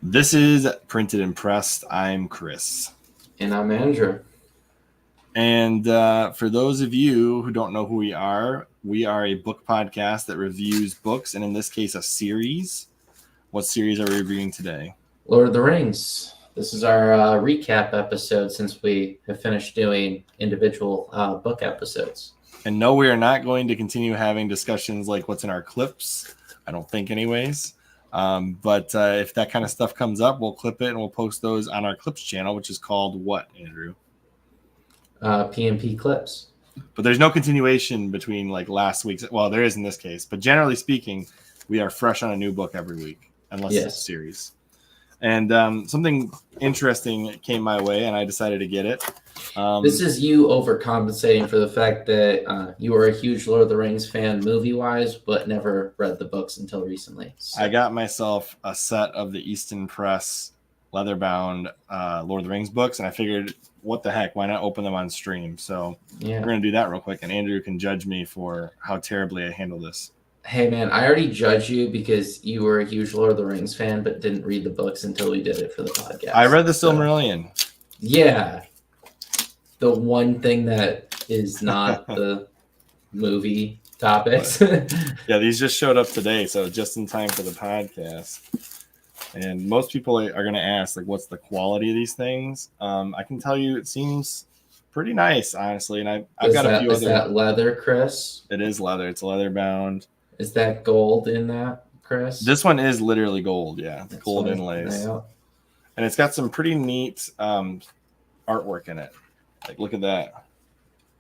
This is Printed and Pressed. I'm Chris. And I'm Andrew. And for those of you who don't know who we are a book podcast that reviews books, and in this case, a series. What series are we reviewing today? Lord of the Rings. This is our recap episode since we have finished doing individual book episodes. And no, we are not going to continue having discussions like what's in our clips. I don't think anyways. But if that kind of stuff comes up, we'll clip it and we'll post those on our clips channel, which is called what, Andrew? PMP clips. But there's no continuation between like last week's. Well, there is in this case, but generally speaking, we are fresh on a new book every week, unless it's a series. And something interesting came my way, and I decided to get it. This is you overcompensating for the fact that you were a huge Lord of the Rings fan movie-wise, but never read the books until recently. So. I got myself a set of the Easton Press leather-bound Lord of the Rings books, and I figured, what the heck, why not open them on stream? So we're going to do that real quick, and Andrew can judge me for how terribly I handle this. Hey, man, I already judged you because you were a huge Lord of the Rings fan, but didn't read the books until we did it for the podcast. I read the Silmarillion. Yeah. The one thing that is not the movie topics. Yeah, these just showed up today, so just in time for the podcast. And most people are going to ask, like, what's the quality of these things? I can tell you it seems pretty nice, honestly. And I've got a few other. Is that leather, Chris? It is leather. It's leather bound. Is that gold in that, Chris? This one is literally gold, yeah. It's gold inlays. Yeah. And it's got some pretty neat artwork in it. Like, look at that.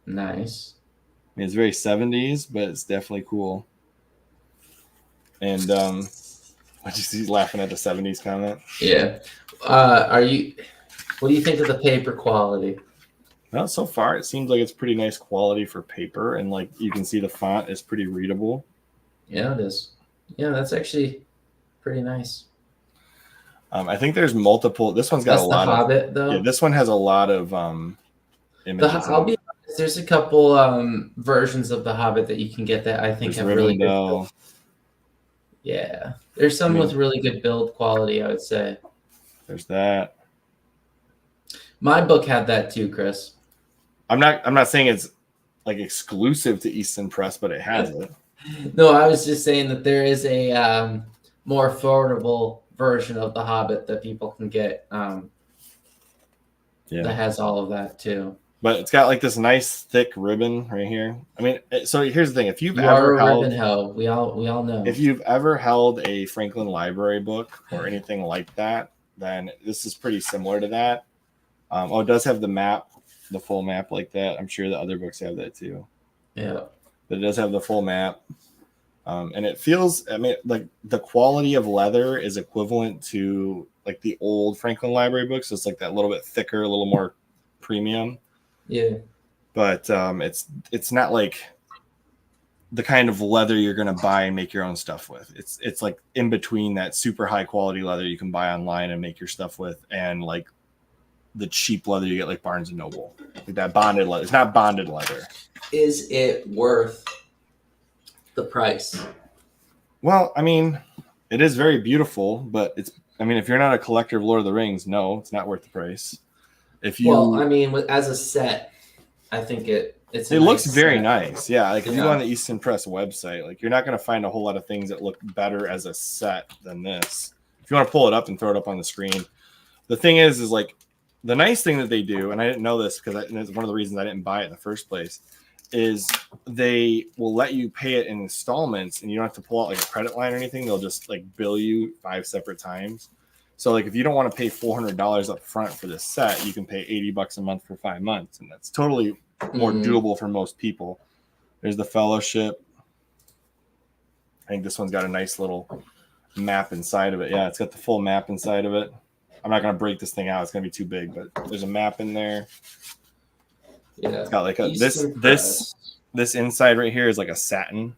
Nice. I mean, it's very 70s, but it's definitely cool. And what you see laughing at the 70s comment? Yeah. What do you think of the paper quality? Well, so far it seems like it's pretty nice quality for paper, and like you can see the font is pretty readable. Yeah, it is. Yeah, that's actually pretty nice. I think there's multiple. This one's got a lot of Hobbit, though. Yeah, this one has a lot of images. I'll be honest, there's a couple versions of the Hobbit that you can get that I think have really good build. Yeah, there's some with really good build quality, I would say. There's that. My book had that too, Chris. I'm not saying it's like exclusive to Easton Press, but it has it. No, I was just saying that there is a more affordable version of The Hobbit that people can get that has all of that too. But it's got like this nice thick ribbon right here. I mean, so here's the thing: if you've you ever are a ribbon hoe, we all know. If you've ever held a Franklin Library book or anything like that, then this is pretty similar to that. It does have the map, the full map like that. I'm sure the other books have that too. Yeah. But it does have the full map. And it feels, I mean, like the quality of leather is equivalent to like the old Franklin Library books. So it's like that little bit thicker, a little more premium. Yeah. But it's not like the kind of leather you're going to buy and make your own stuff with. It's like in between that super high quality leather you can buy online and make your stuff with, and like the cheap leather you get like Barnes and Noble, like that bonded leather. It's not bonded leather. Is it worth the price? Well, I mean, it is very beautiful, but if you're not a collector of Lord of the Rings, no, it's not worth the price. Well, I mean, as a set, I think it looks very nice. Yeah, like if you go on the Easton Press website, like you're not going to find a whole lot of things that look better as a set than this. If you want to pull it up and throw it up on the screen, the thing is like the nice thing that they do, and I didn't know this because it's one of the reasons I didn't buy it in the first place, is they will let you pay it in installments, and you don't have to pull out like a credit line or anything. They'll just like bill you 5 separate times. So like if you don't want to pay $400 up front for this set, you can pay $80 a month for 5 months, and that's totally more doable for most people. There's the Fellowship. I think this one's got a nice little map inside of it. Yeah, it's got the full map inside of it. I'm not going to break this thing out. It's going to be too big, but there's a map in there. Yeah. It's got like this inside right here is like a satin.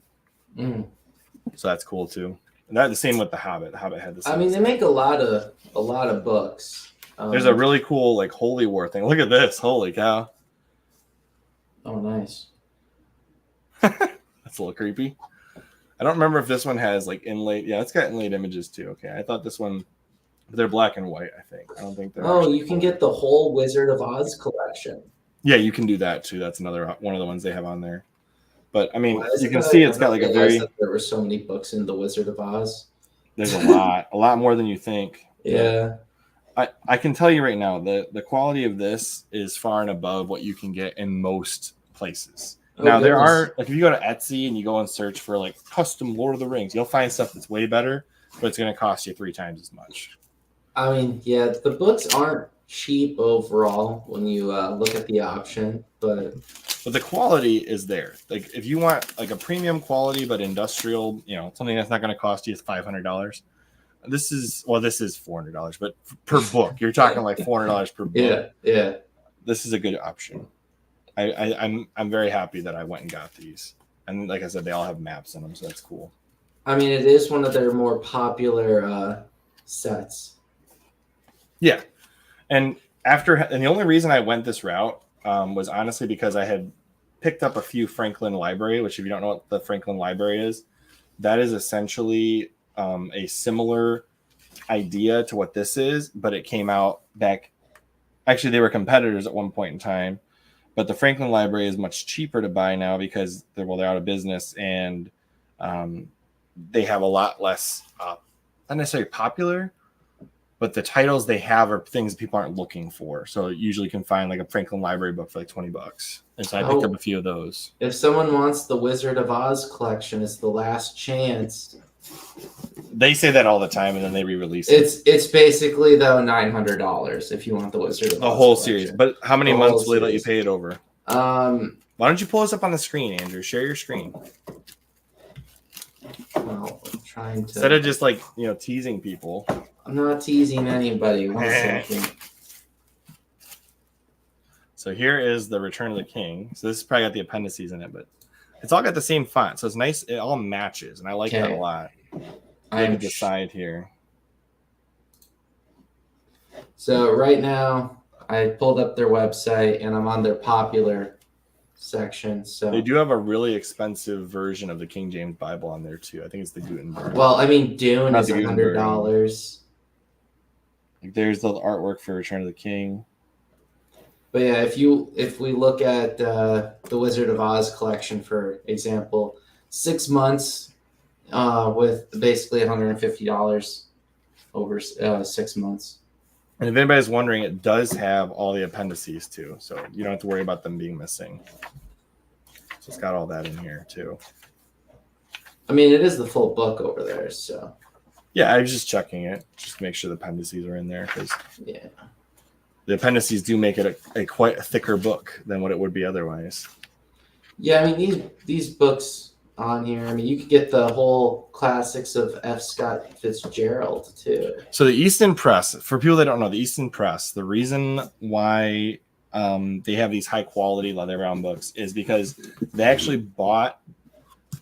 So that's cool too. And that's the same with the Hobbit. The Hobbit had this. I mean, they make a lot of books. There's a really cool like Holy War thing. Look at this. Holy cow. Oh, nice. That's a little creepy. I don't remember if this one has like inlaid. Yeah, it's got inlaid images too. Okay. I thought this one They're black and white, I think. I don't think they're. Oh, you can get the whole Wizard of Oz collection. Yeah, you can do that too. That's another one of the ones they have on there. But I mean, you can I see it's got like a very. There were so many books in the Wizard of Oz. There's a lot more than you think. Yeah. I can tell you right now, the quality of this is far and above what you can get in most places. Now, there are, like, if you go to Etsy and you go and search for, like, custom Lord of the Rings, you'll find stuff that's way better, but it's going to cost you 3 times as much. I mean, yeah, the books aren't cheap overall when you look at the option, but the quality is there. Like, if you want, like, a premium quality but industrial, you know, something that's not going to cost you $500, this is $400, but per book. You're talking like $400 per book. Yeah. This is a good option. I'm very happy that I went and got these, and like I said, they all have maps in them, so that's cool. I mean, it is one of their more popular sets. Yeah, and the only reason I went this route was honestly because I had picked up a few Franklin Library, which, if you don't know what the Franklin Library is, that is essentially a similar idea to what this is, but it came out back. Actually, they were competitors at one point in time. But the Franklin Library is much cheaper to buy now because they're out of business, and they have a lot less, not necessarily popular, but the titles they have are things people aren't looking for. So you usually can find like a Franklin Library book for like $20. And so I picked up a few of those. If someone wants the Wizard of Oz collection, it's the last chance. They say that all the time, and then they re-release it. It's basically though $900 if you want the Wizard of Oz. The whole series. But how many months will they let you pay it over? Why don't you pull this up on the screen, Andrew? Share your screen. Well, I'm trying to. Instead of just like, you know, teasing people. I'm not teasing anybody. 1 second. So here is the Return of the King. So this has probably got the appendices in it, but it's all got the same font. So it's nice. It all matches, and I like that a lot. I can decide here. So right now, I pulled up their website, and I'm on their popular section. So they do have a really expensive version of the King James Bible on there too. I think it's the Gutenberg. Well, I mean, Dune is $100. Like, there's the artwork for Return of the King. But yeah, if we look at the Wizard of Oz collection, for example, 6 months with basically $150 over 6 months. And if anybody's wondering, it does have all the appendices too, so you don't have to worry about them being missing. So it's got all that in here too. I mean, it is the full book over there, so. Yeah, I was just checking it, just to make sure the appendices are in there, because yeah, the appendices do make it a quite a thicker book than what it would be otherwise. Yeah, I mean, these books on here, I mean, you could get the whole classics of F. Scott Fitzgerald too. So the Easton Press, for people that don't know, the Easton Press, the reason why they have these high quality leather-bound books is because they actually bought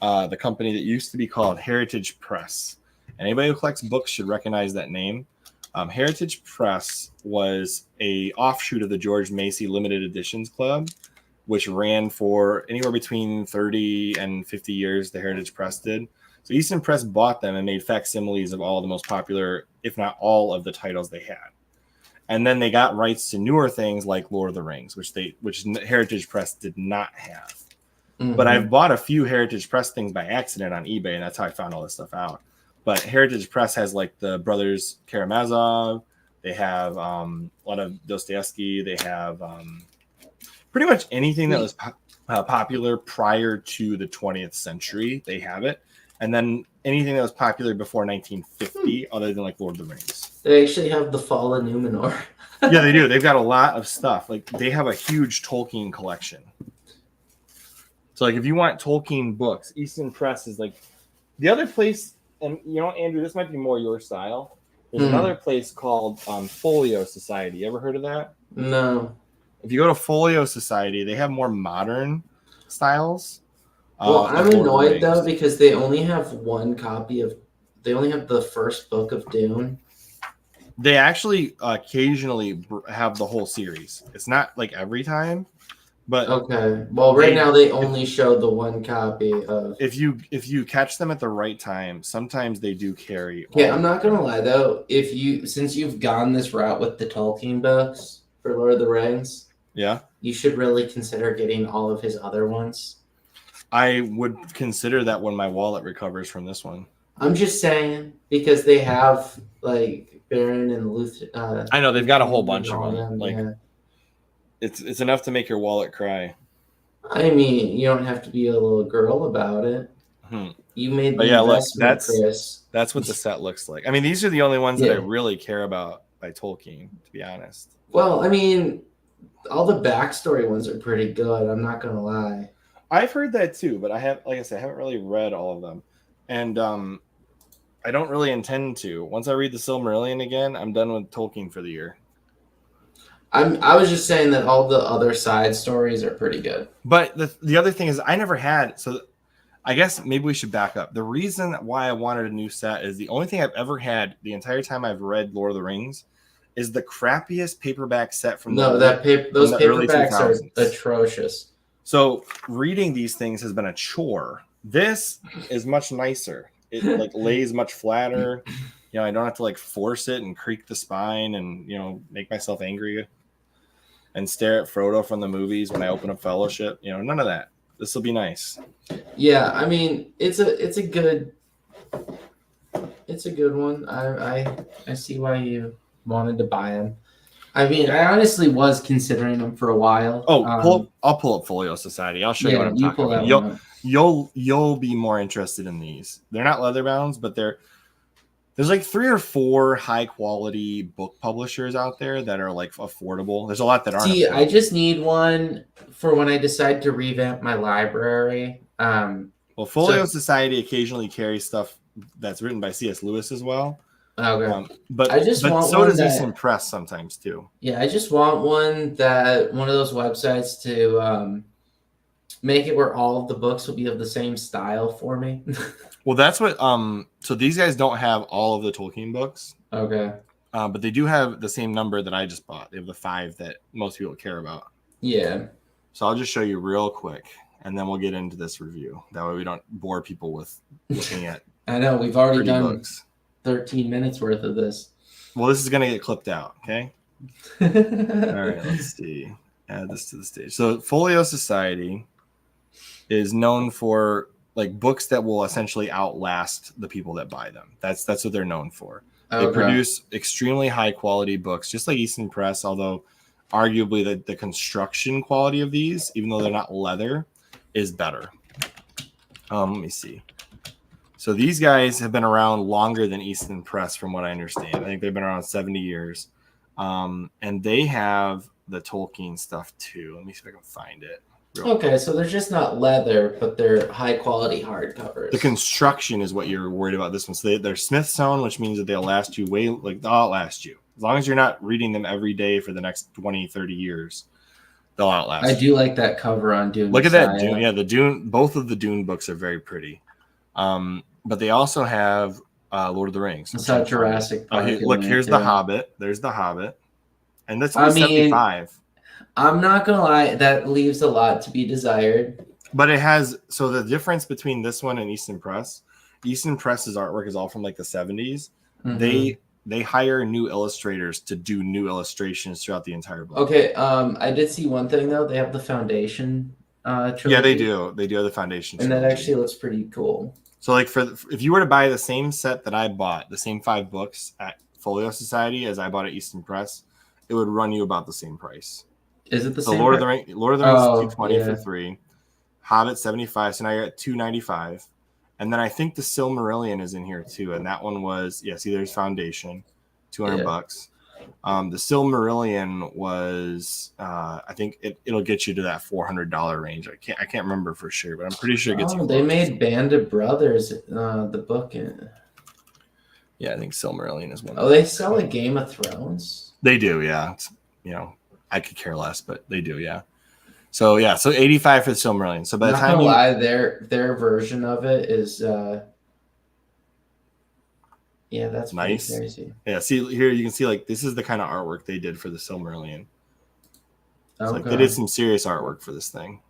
the company that used to be called Heritage Press. And anybody who collects books should recognize that name. Heritage Press was a offshoot of the George Macy Limited Editions Club, which ran for anywhere between 30 and 50 years. The Heritage Press did. So Easton Press bought them and made facsimiles of all the most popular, if not all, of the titles they had. And then they got rights to newer things like Lord of the Rings, which Heritage Press did not have. Mm-hmm. But I've bought a few Heritage Press things by accident on eBay, and that's how I found all this stuff out. But Heritage Press has like the Brothers Karamazov. They have a lot of Dostoevsky. They have pretty much anything that was popular prior to the 20th century. They have it. And then anything that was popular before 1950, other than like Lord of the Rings. They actually have the Fall of Numenor. Yeah, they do. They've got a lot of stuff. Like, they have a huge Tolkien collection. So like, if you want Tolkien books, Easton Press is like the other place. And you know, Andrew, this might be more your style. There's another place called Folio Society. You ever heard of that? No. If you go to Folio Society, they have more modern styles. Well, I'm annoyed though because they only have one copy of. They only have the first book of Dune. They actually occasionally have the whole series. It's not like every time, But Okay. Well, right now they only showed the one copy of. if you catch them at the right time, sometimes they do carry. Yeah, I'm not gonna lie though. Since you've gone this route with the Tolkien books for Lord of the Rings, Yeah, you should really consider getting all of his other ones. I would consider that when my wallet recovers from this one. I'm just saying because they have like Baron and Luther. I know they've got a whole and bunch of all them. Like yeah. it's enough to make your wallet cry. I mean, you don't have to be a little girl about it. You made the investment, Chris. That's what the set looks like. I mean, these are the only ones that I really care about by Tolkien, to be honest. Well, I mean, all the backstory ones are pretty good. I'm not gonna lie. I've heard that too, but I haven't really read all of them, and I don't really intend to. Once I read the Silmarillion again, I'm done with Tolkien for the year. I was just saying that all the other side stories are pretty good. But the other thing is, I never had. So I guess maybe we should back up. The reason why I wanted a new set is the only thing I've ever had the entire time I've read Lord of the Rings is the crappiest paperback set from those paperbacks are atrocious. So reading these things has been a chore. This is much nicer. It like lays much flatter. You know, I don't have to like force it and creak the spine and, you know, make myself angry and stare at Frodo from the movies when I open up Fellowship. You know, none of that. This will be nice. Yeah, I mean, it's a good one. I see why you wanted to buy them. I mean, I honestly was considering them for a while. Oh, I'll pull up Folio Society. I'll show you what I'm talking about. You'll be more interested in these. They're not leather bounds, but there's like 3 or 4 high quality book publishers out there that are like affordable. There's a lot that aren't. See, I just need one for when I decide to revamp my library. Well, Folio Society occasionally carries stuff that's written by C.S. Lewis as well. Okay. But so does Eastern Press sometimes too. Yeah, I just want one of those websites to make it where all of the books will be of the same style for me. Well, that's what so these guys don't have all of the Tolkien books. Okay. But they do have the same number that I just bought. They have the 5 that most people care about. Yeah. So I'll just show you real quick and then we'll get into this review. That way we don't bore people with looking at I know we've already done books. 13 minutes worth of this. Well, this is going to get clipped out, okay? All right, let's see. Add this to the stage. So Folio Society is known for like books that will essentially outlast the people that buy them. That's what they're known for. Okay. They produce extremely high quality books, just like Eastern Press, although arguably the construction quality of these, even though they're not leather, is better. Let me see. So these guys have been around longer than Eastern Press, from what I understand. I think they've been around 70 years. And they have the Tolkien stuff too. Let me see if I can find it. Okay, so they're just not leather, but they're high quality hardcovers. The construction is what you're worried about this one. So they're Smithsonian, which means that they'll last you they'll outlast you. As long as you're not reading them every day for the next 20, 30 years, they'll outlast you. I do like that cover on Dune. Look at that Dune. Yeah, the Dune, both of the Dune books are very pretty. But they also have Lord of the Rings. It's not Jurassic Park. Look, here's the Hobbit. There's the Hobbit. And that's 75. I'm not going to lie. That leaves a lot to be desired. But it has, so the difference between this one and Eastern Press's artwork is all from like the 70s. Mm-hmm. They hire new illustrators to do new illustrations throughout the entire book. Okay. I did see one thing though. They have the Foundation trilogy. Yeah, they do. They do have the Foundation trilogy. And that actually looks pretty cool. So like if you were to buy the same set that I bought, the same 5 books at Folio Society as I bought at Eastern Press, it would run you about the same price. Is it the same? Lord of the Rings is $220 for 3. Hobbit $75. So now you're at $295. And then I think the Silmarillion is in here too. And that one was there's Foundation, $200. The Silmarillion was I think it'll get you to that $400 range. I can't remember for sure, but I'm pretty sure it gets you. They made Band of Brothers the book. Yeah, I think Silmarillion is one. Oh, they sell like Game of Thrones. They do, yeah. It's, I could care less, but they do, yeah. So 85 for the Silmarillion. So by the time their version of it is that's nice. Crazy. Yeah, see here you can see like this is the kind of artwork they did for the Silmarillion. So like they did some serious artwork for this thing.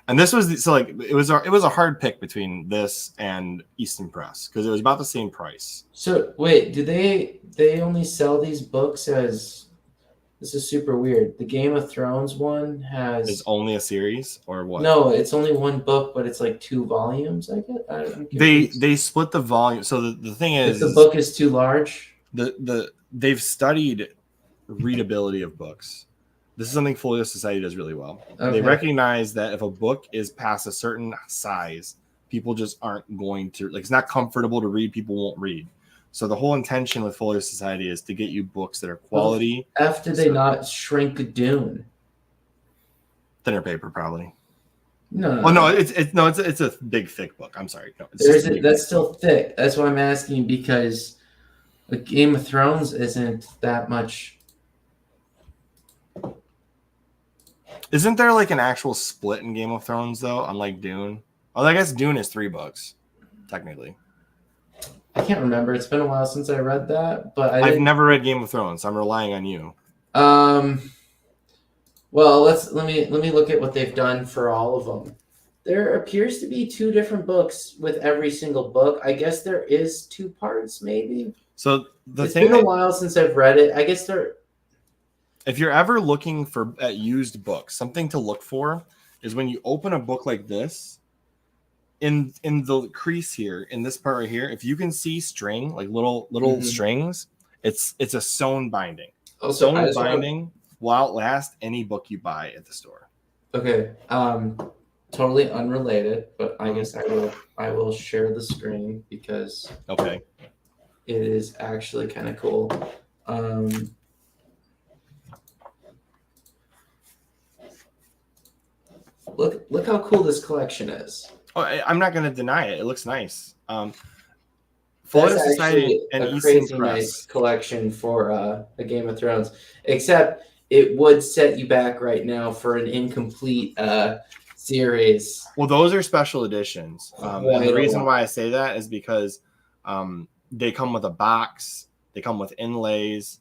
And this was it was a hard pick between this and Easton Press because it was about the same price. So wait, do they only sell these books as? This is super weird. The Game of Thrones one is only a series or what? No, it's only one book, but it's like 2 volumes. I guess they split the volume. So the thing is, if the book is too large, they've studied readability of books. This is something Folio Society does really well. Okay. They recognize that if a book is past a certain size, people just aren't going to, like, it's not comfortable to read, people won't read. So the whole intention with Folio Society is to get you books that are quality. After they not shrink Dune? Thinner paper, probably. No. Oh no, it's a big thick book. I'm sorry. No, that's still thick. That's why I'm asking, because the Game of Thrones isn't that much. Isn't there like an actual split in Game of Thrones though, unlike Dune? Oh, I guess Dune is 3 books, technically. I can't remember. It's been a while since I read that, but I've never read Game of Thrones. So I'm relying on you. Well, let me look at what they've done for all of them. There appears to be 2 different books with every single book. I guess there is 2 parts, maybe. So it's been a while since I've read it. I guess there. If you're ever looking at used books, something to look for is when you open a book like this, in the crease here, in this part right here, if you can see string, like little strings, it's a sewn binding. Oh, sewn binding will outlast any book you buy at the store. Okay. Totally unrelated, but I guess I will share the screen because okay, it is actually kind of cool. Look how cool this collection is. Oh, I'm not going to deny it. It looks nice. Folio Society and a crazy nice collection for a Game of Thrones. Except it would set you back right now for an incomplete series. Well, those are special editions. And the reason why I say that is because they come with a box. They come with inlays.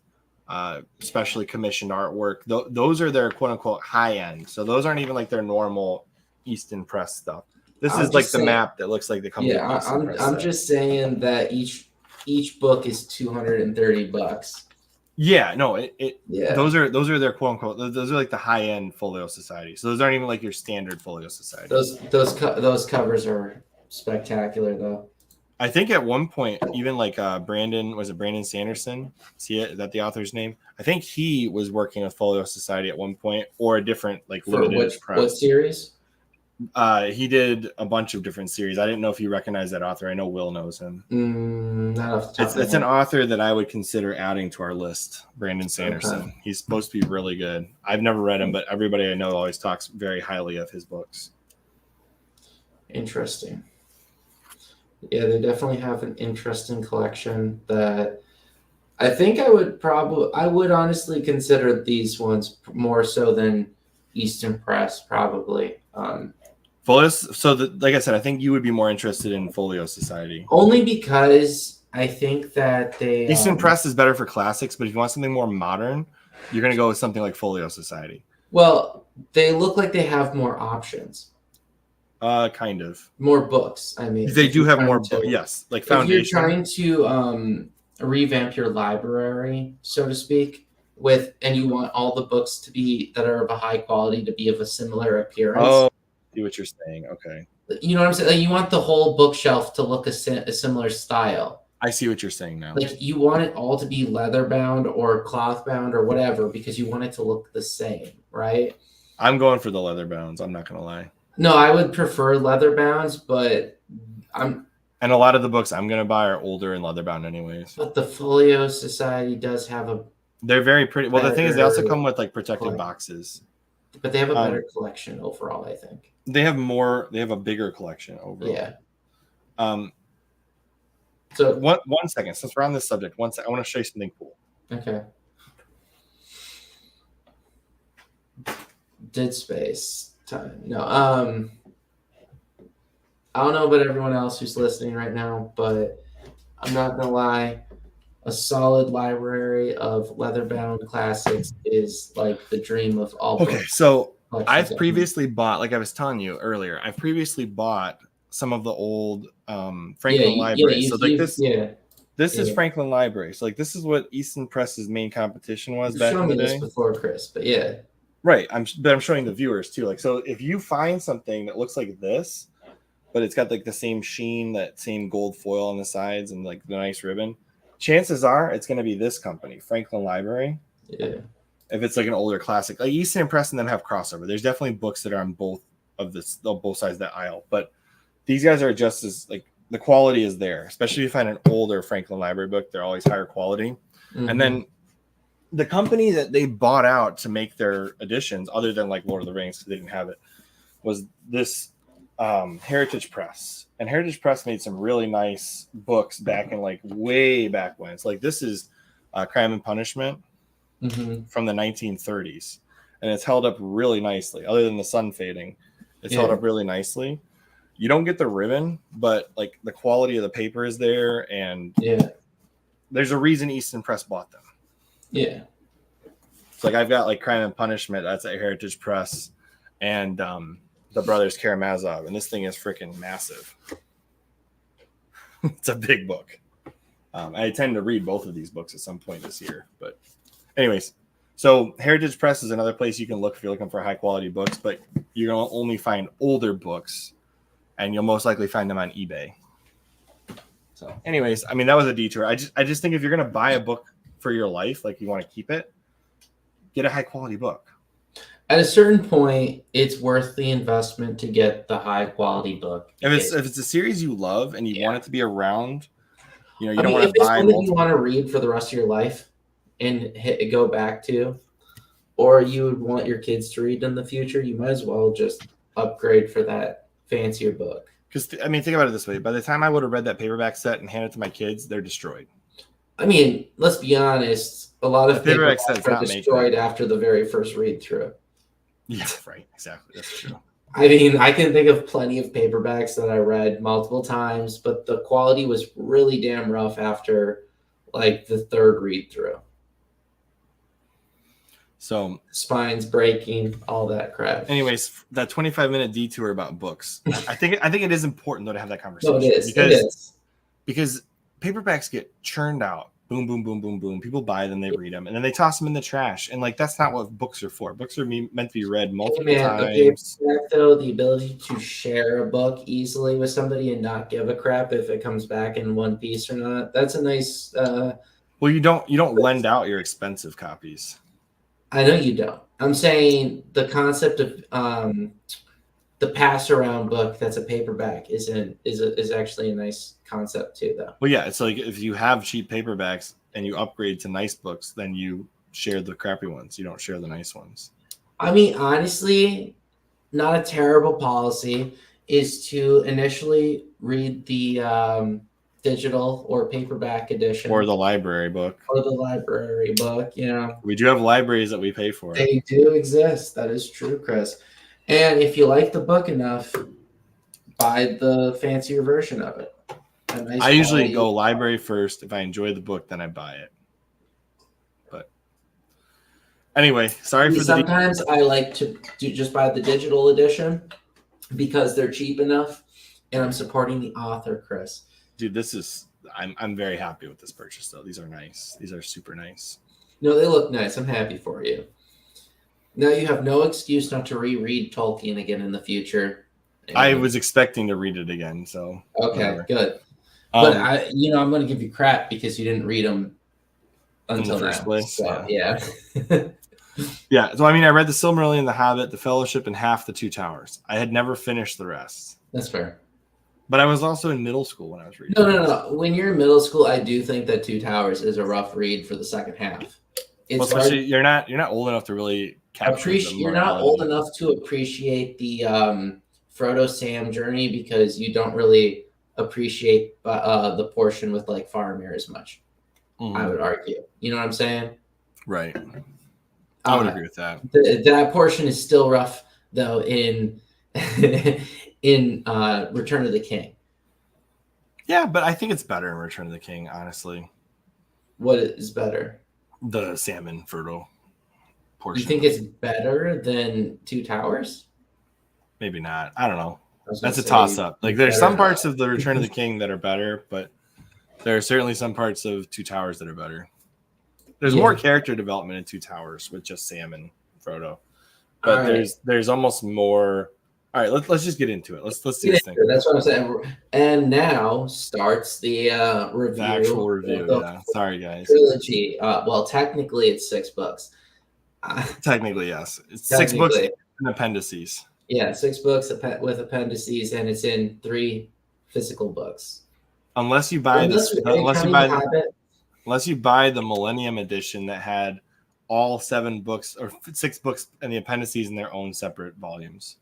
Specially commissioned artwork. Those are their quote unquote high end. So those aren't even like their normal Easton Press stuff. This is like the map that looks like they come. Yeah, I'm just saying that each book is $230. Yeah, no, those are their quote unquote. Those are like the high end Folio Society. So those aren't even like your standard Folio Society. Those covers are spectacular though. I think at one point, even like Brandon Sanderson? Is that the author's name? I think he was working with Folio Society at one point, or a different like limited press. What series? He did a bunch of different series. I didn't know if you recognize that author. I know Will knows him. Not off the top of my head. It's an author that I would consider adding to our list. Brandon Sanderson. Okay. He's supposed to be really good. I've never read him, but everybody I know always talks very highly of his books. Interesting. Yeah, they definitely have an interesting collection that I think I would honestly consider these ones more so than Easton Press, probably. Like I said, I think you would be more interested in Folio Society. Only because I think that Easton Press is better for classics, but if you want something more modern, you're going to go with something like Folio Society. Well, they look like they have more options. Kind of. More books, I mean. They do have more books, yes. Like Foundation. If you're trying to revamp your library, so to speak, and you want all the books that are of a high quality to be of a similar appearance. Oh, I see what you're saying. Okay. You know what I'm saying? Like, you want the whole bookshelf to look a similar style. I see what you're saying now. Like, you want it all to be leather bound or cloth bound or whatever because you want it to look the same, right? I'm going for the leather bounds. I'm not going to lie. No, I would prefer leather bounds, but and a lot of the books I'm going to buy are older and leather bound anyways. But the Folio Society does have they're very pretty. Well, the thing is they also come with like protected boxes. But they have a better collection overall, I think. They have a bigger collection overall. Yeah. So one second, since we're on this subject, I want to show you something cool. Okay. Dead Space time. No. I don't know about everyone else who's listening right now, but I'm not gonna lie. a solid library of leather-bound classics is like the dream of all Okay, book so collections. I've previously bought, like I was telling you earlier, I've previously bought some of the old Yeah, Franklin libraries. So like this is yeah. Franklin Library. So like this is what Easton Press's main competition was You've back shown in me the this day. before, Chris, but yeah. Right. I'm showing the viewers too. Like, so if you find something that looks like this, but it's got like the same sheen, that same gold foil on the sides and like the nice ribbon, chances are it's going to be this company, Franklin Library. Yeah. If it's like an older classic, like Easton Press and them have crossover. There's definitely books that are on both sides of that aisle, but these guys are just as like the quality is there, especially if you find an older Franklin Library book, they're always higher quality. Mm-hmm. And then the company that they bought out to make their editions, other than like Lord of the Rings, because they didn't have it, was this Heritage Press. And Heritage Press made some really nice books back in like way back when. It's like this is Crime and Punishment from the 1930s, and it's held up really nicely. Other than the sun fading, it's held up really nicely. You don't get the ribbon, but like the quality of the paper is there, and there's a reason Easton Press bought them. Yeah. So like I've got like Crime and Punishment, that's at Heritage Press, and the Brothers Karamazov, and this thing is freaking massive. It's a big book. I tend to read both of these books at some point this year, but anyways, so Heritage Press is another place you can look if you're looking for high quality books, but you're gonna only find older books, and you'll most likely find them on eBay. So, anyways, I mean that was a detour. I just think if you're gonna buy a book for your life, like you want to keep it, get a high quality book. At a certain point, it's worth the investment to get the high quality book. If it's a series you love and you want it to be around, you don't want to buy. buy If it's one that you want to read for the rest of your life and go back to, or you would want your kids to read in the future, you might as well just upgrade for that fancier book. Because I mean, think about it this way: by the time I would have read that paperback set and handed it to my kids, they're destroyed. I mean, let's be honest. A lot of paperback sets are destroyed after the very first read through. Yeah, right. Exactly. That's true. I mean, I can think of plenty of paperbacks that I read multiple times, but the quality was really damn rough after like the third read through. So spines breaking, all that crap. Anyways, that 25-minute detour about books. I think it is important though to have that conversation. No, it is. Because paperbacks get churned out. Boom, boom, boom, boom, boom. People buy them, they read them, and then they toss them in the trash. And like that's not what books are for. Books are meant to be read multiple times. Paperback, though, the ability to share a book easily with somebody and not give a crap if it comes back in one piece or not. That's a nice. Well, you don't lend out your expensive copies. I know you don't. I'm saying the concept of the pass around book that's a paperback is actually a nice concept too, though. Well, yeah, it's like if you have cheap paperbacks and you upgrade to nice books, then you share the crappy ones. You don't share the nice ones. I mean, honestly, not a terrible policy is to initially read the digital or paperback edition, or the library book. Yeah, we do have libraries that we pay for. They do exist. That is true, Chris. And if you like the book enough, buy the fancier version of it. Nice I usually go library first. If I enjoy the book, then I buy it. But anyway, sorry for sometimes I like to just buy the digital edition because they're cheap enough, and I'm supporting the author, Chris. Dude, I'm very happy with this purchase though. These are nice. These are super nice. No, they look nice. I'm happy for you. Now you have no excuse not to reread Tolkien again in the future. I was expecting to read it again, so okay, whatever. Good. But I'm going to give you crap because you didn't read them until in the first place. So, yeah. Yeah. So I mean, I read the Silmarillion, the Hobbit, the Fellowship, and half the Two Towers. I had never finished the rest. That's fair. But I was also in middle school when I was reading. No. When you're in middle school, I do think that Two Towers is a rough read for the second half. Especially you're not old enough to really capture. You're not old enough to appreciate the Frodo Sam journey because you don't really appreciate the portion with like Faramir as much. I would argue. You know what I'm saying? Right. I would agree with that. That portion is still rough though in Return of the King. Yeah, but I think it's better in Return of the King, honestly. What is better? The salmon Frodo portion. You think it's better than Two Towers? Maybe not. I don't know. That's a Say toss-up. Like, there's some better. parts of the Return of the King that are better, but there are certainly some parts of Two Towers that are better. There's more character development in Two Towers with just Sam and Frodo, but there's almost more. All right, let's just get into it. Let's do this thing. That's what I'm saying. And now starts the review. The actual review. Yeah. Sorry, guys. Trilogy. Well, technically it's $6. Technically, yes. It's 6 books and appendices. Yeah, 6 books with appendices, and it's in 3 physical books. Unless you buy unless you buy the Millennium Edition that had all 7 books or 6 books and the appendices in their own separate volumes.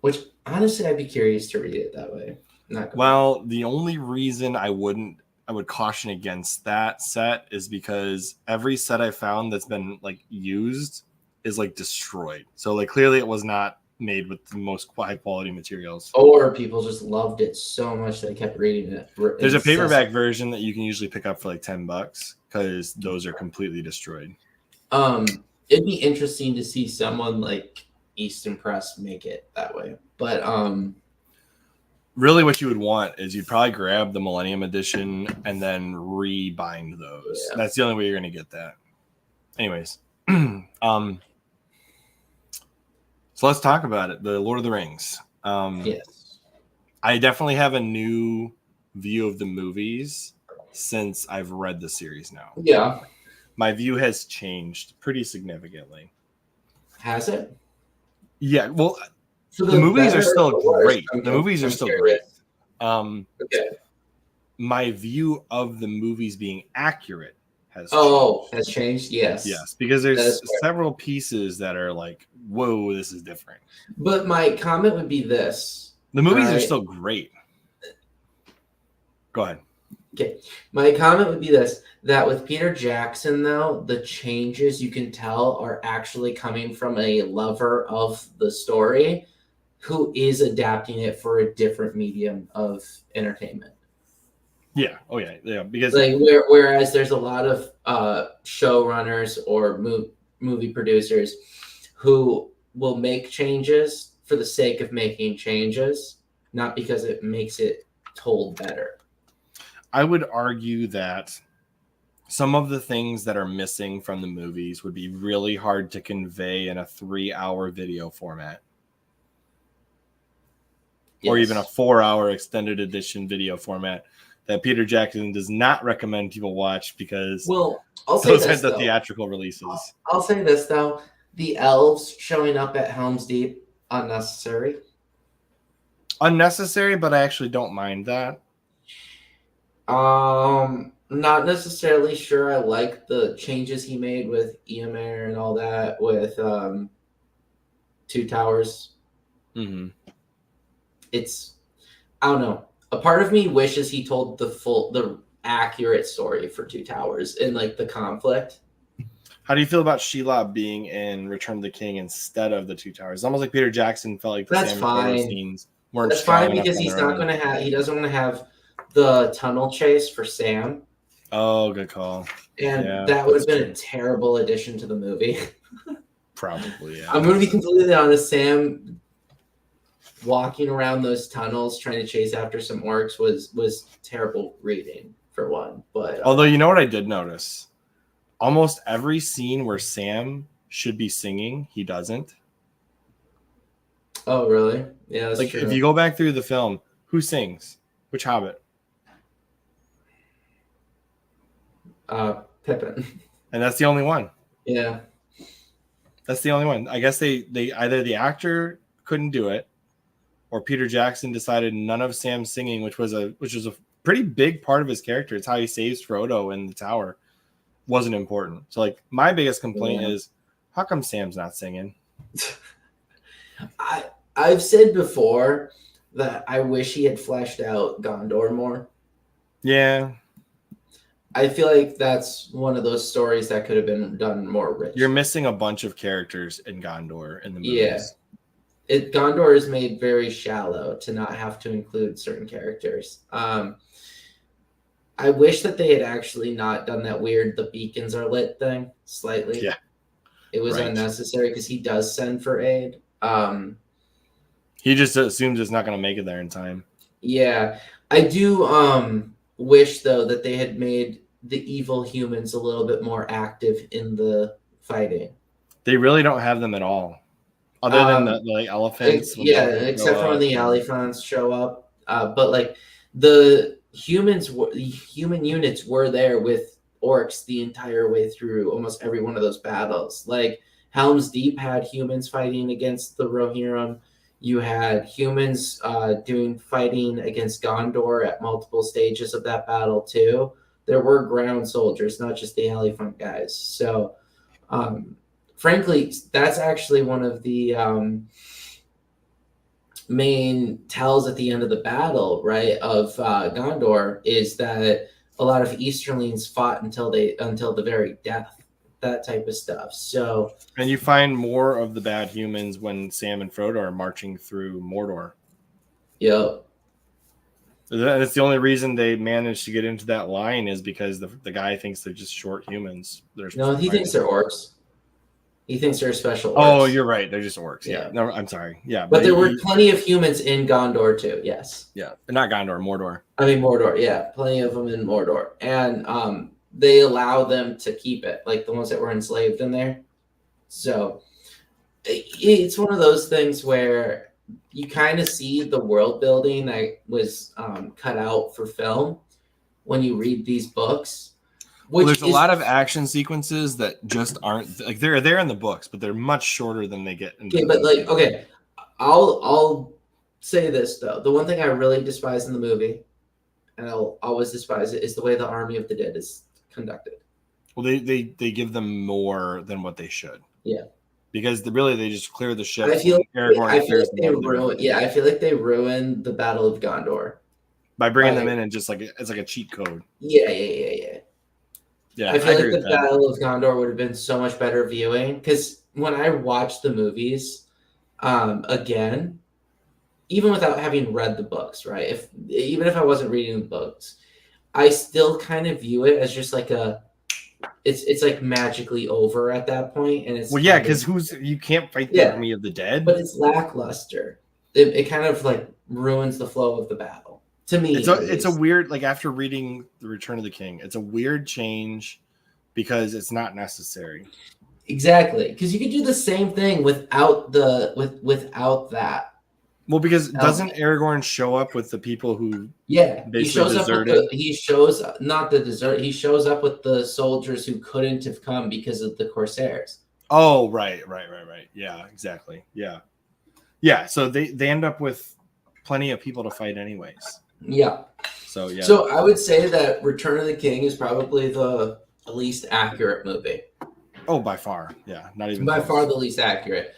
Which, honestly, I'd be curious to read it that way. Well, the only reason I would caution against that set is because every set I found that's been like used is like destroyed. So like clearly it was not made with the most high quality materials. Or people just loved it so much they kept reading it. There's a paperback version that you can usually pick up for like $10 because those are completely destroyed. It'd be interesting to see someone like Easton Press make it that way. But really what you would want is you'd probably grab the Millennium Edition and then rebind those. Yeah. That's the only way you're going to get that. Anyways, so let's talk about it. The Lord of the Rings. Yes. I definitely have a new view of the movies since I've read the series now. Yeah. My view has changed pretty significantly. Has it? Yeah. Well, the movies are still great. The movies are still great. Okay. My view of the movies being accurate has changed. Yes. Yes, because there's several pieces that are like, whoa, this is different. But my comment would be this. The movies are still great. Go ahead. Okay. My comment would be this, that with Peter Jackson, though, the changes you can tell are actually coming from a lover of the story who is adapting it for a different medium of entertainment. Yeah. Oh, yeah. Yeah. Because like whereas there's a lot of showrunners or movie producers who will make changes for the sake of making changes, not because it makes it told better. I would argue that some of the things that are missing from the movies would be really hard to convey in a 3-hour video format. Yes. Or even a 4-hour extended edition video format that Peter Jackson does not recommend people watch because those are the theatrical releases. I'll say this, though. The elves showing up at Helm's Deep, unnecessary. Unnecessary, but I actually don't mind that. Not necessarily sure I like the changes he made with Eomer and all that with Two Towers. Mm-hmm. I don't know. A part of me wishes he told the accurate story for Two Towers and like the conflict. How do you feel about Shelob being in Return of the King instead of the Two Towers? It's almost like Peter Jackson felt like the scenes weren't. That's fine because he doesn't want to have the tunnel chase for Sam. Oh, good call. And that would have been a terrible addition to the movie. Probably, yeah. I'm going to be completely honest. Sam walking around those tunnels trying to chase after some orcs was terrible reading, for one. But although, you know what I did notice? Almost every scene where Sam should be singing, he doesn't. Oh, really? Yeah, that's like true. If you go back through the film, who sings? Which Hobbit? Pippin. And that's the only one. Yeah. That's the only one. I guess they either the actor couldn't do it, or Peter Jackson decided none of Sam's singing, which was a pretty big part of his character. It's how he saves Frodo in the tower. Wasn't important. So like my biggest complaint is, how come Sam's not singing? I've said before that I wish he had fleshed out Gondor more. Yeah. I feel like that's one of those stories that could have been done more rich. You're missing a bunch of characters in Gondor in the movies. Yeah. Gondor is made very shallow to not have to include certain characters. I I wish that they had actually not done that weird the beacons are lit thing slightly. Yeah. It was unnecessary because he does send for aid. He just assumes it's not going to make it there in time. Yeah. I do wish, though, that they had made the evil humans a little bit more active in the fighting. They really don't have them at all. Other than the like elephants. Except for when the elephants show up. But like the human units were there with orcs the entire way through almost every one of those battles. Like Helm's Deep had humans fighting against the Rohirrim. You had humans doing fighting against Gondor at multiple stages of that battle too. There were ground soldiers, not just the elephant guys. So frankly, that's actually one of the main tells at the end of the battle, right, of Gondor, is that a lot of Easterlings fought until the very death, that type of stuff. So, and you find more of the bad humans when Sam and Frodo are marching through Mordor. Yep. And it's the only reason they managed to get into that line is because the guy thinks they're just short humans. No, he thinks they're orcs. He thinks they're special orcs. Oh, you're right. They're just orcs. Yeah. No, I'm sorry. Yeah. But there were plenty of humans in Gondor too. Yes. Yeah. Not Gondor, Mordor. I mean, Mordor. Yeah. Plenty of them in Mordor. And they allow them to keep it, like the ones that were enslaved in there. So it's one of those things where you kind of see the world building that was cut out for film when you read these books. There's a lot of action sequences that just aren't like they're there in the books, but they're much shorter than they get. I'll say this though: the one thing I really despise in the movie, and I'll always despise it, is the way the Army of the Dead is conducted. Well, they give them more than what they should. Yeah, because they just clear the ship. I feel like they ruined the Battle of Gondor by bringing them in and just like it's like a cheat code. Yeah, I feel like the Battle of Gondor would have been so much better viewing because when I watch the movies again, even without having read the books, right? Even if I wasn't reading the books, I still kind of view it as just like it's like magically over at that point, and it's because you can't fight the Army of the Dead, but it's lackluster. It kind of like ruins the flow of the battle. To me, it's a weird, like after reading The Return of the King, it's a weird change because it's not necessary. Exactly, because you could do the same thing without that. Well, because doesn't Aragorn show up with the people who he shows deserted? Up with he shows up with the soldiers who couldn't have come because of the Corsairs. Oh, right. Yeah, exactly. Yeah. So they end up with plenty of people to fight anyways. Yeah. So I would say that Return of the King is probably the least accurate movie. Oh, by far. Yeah. Not even by far the least accurate.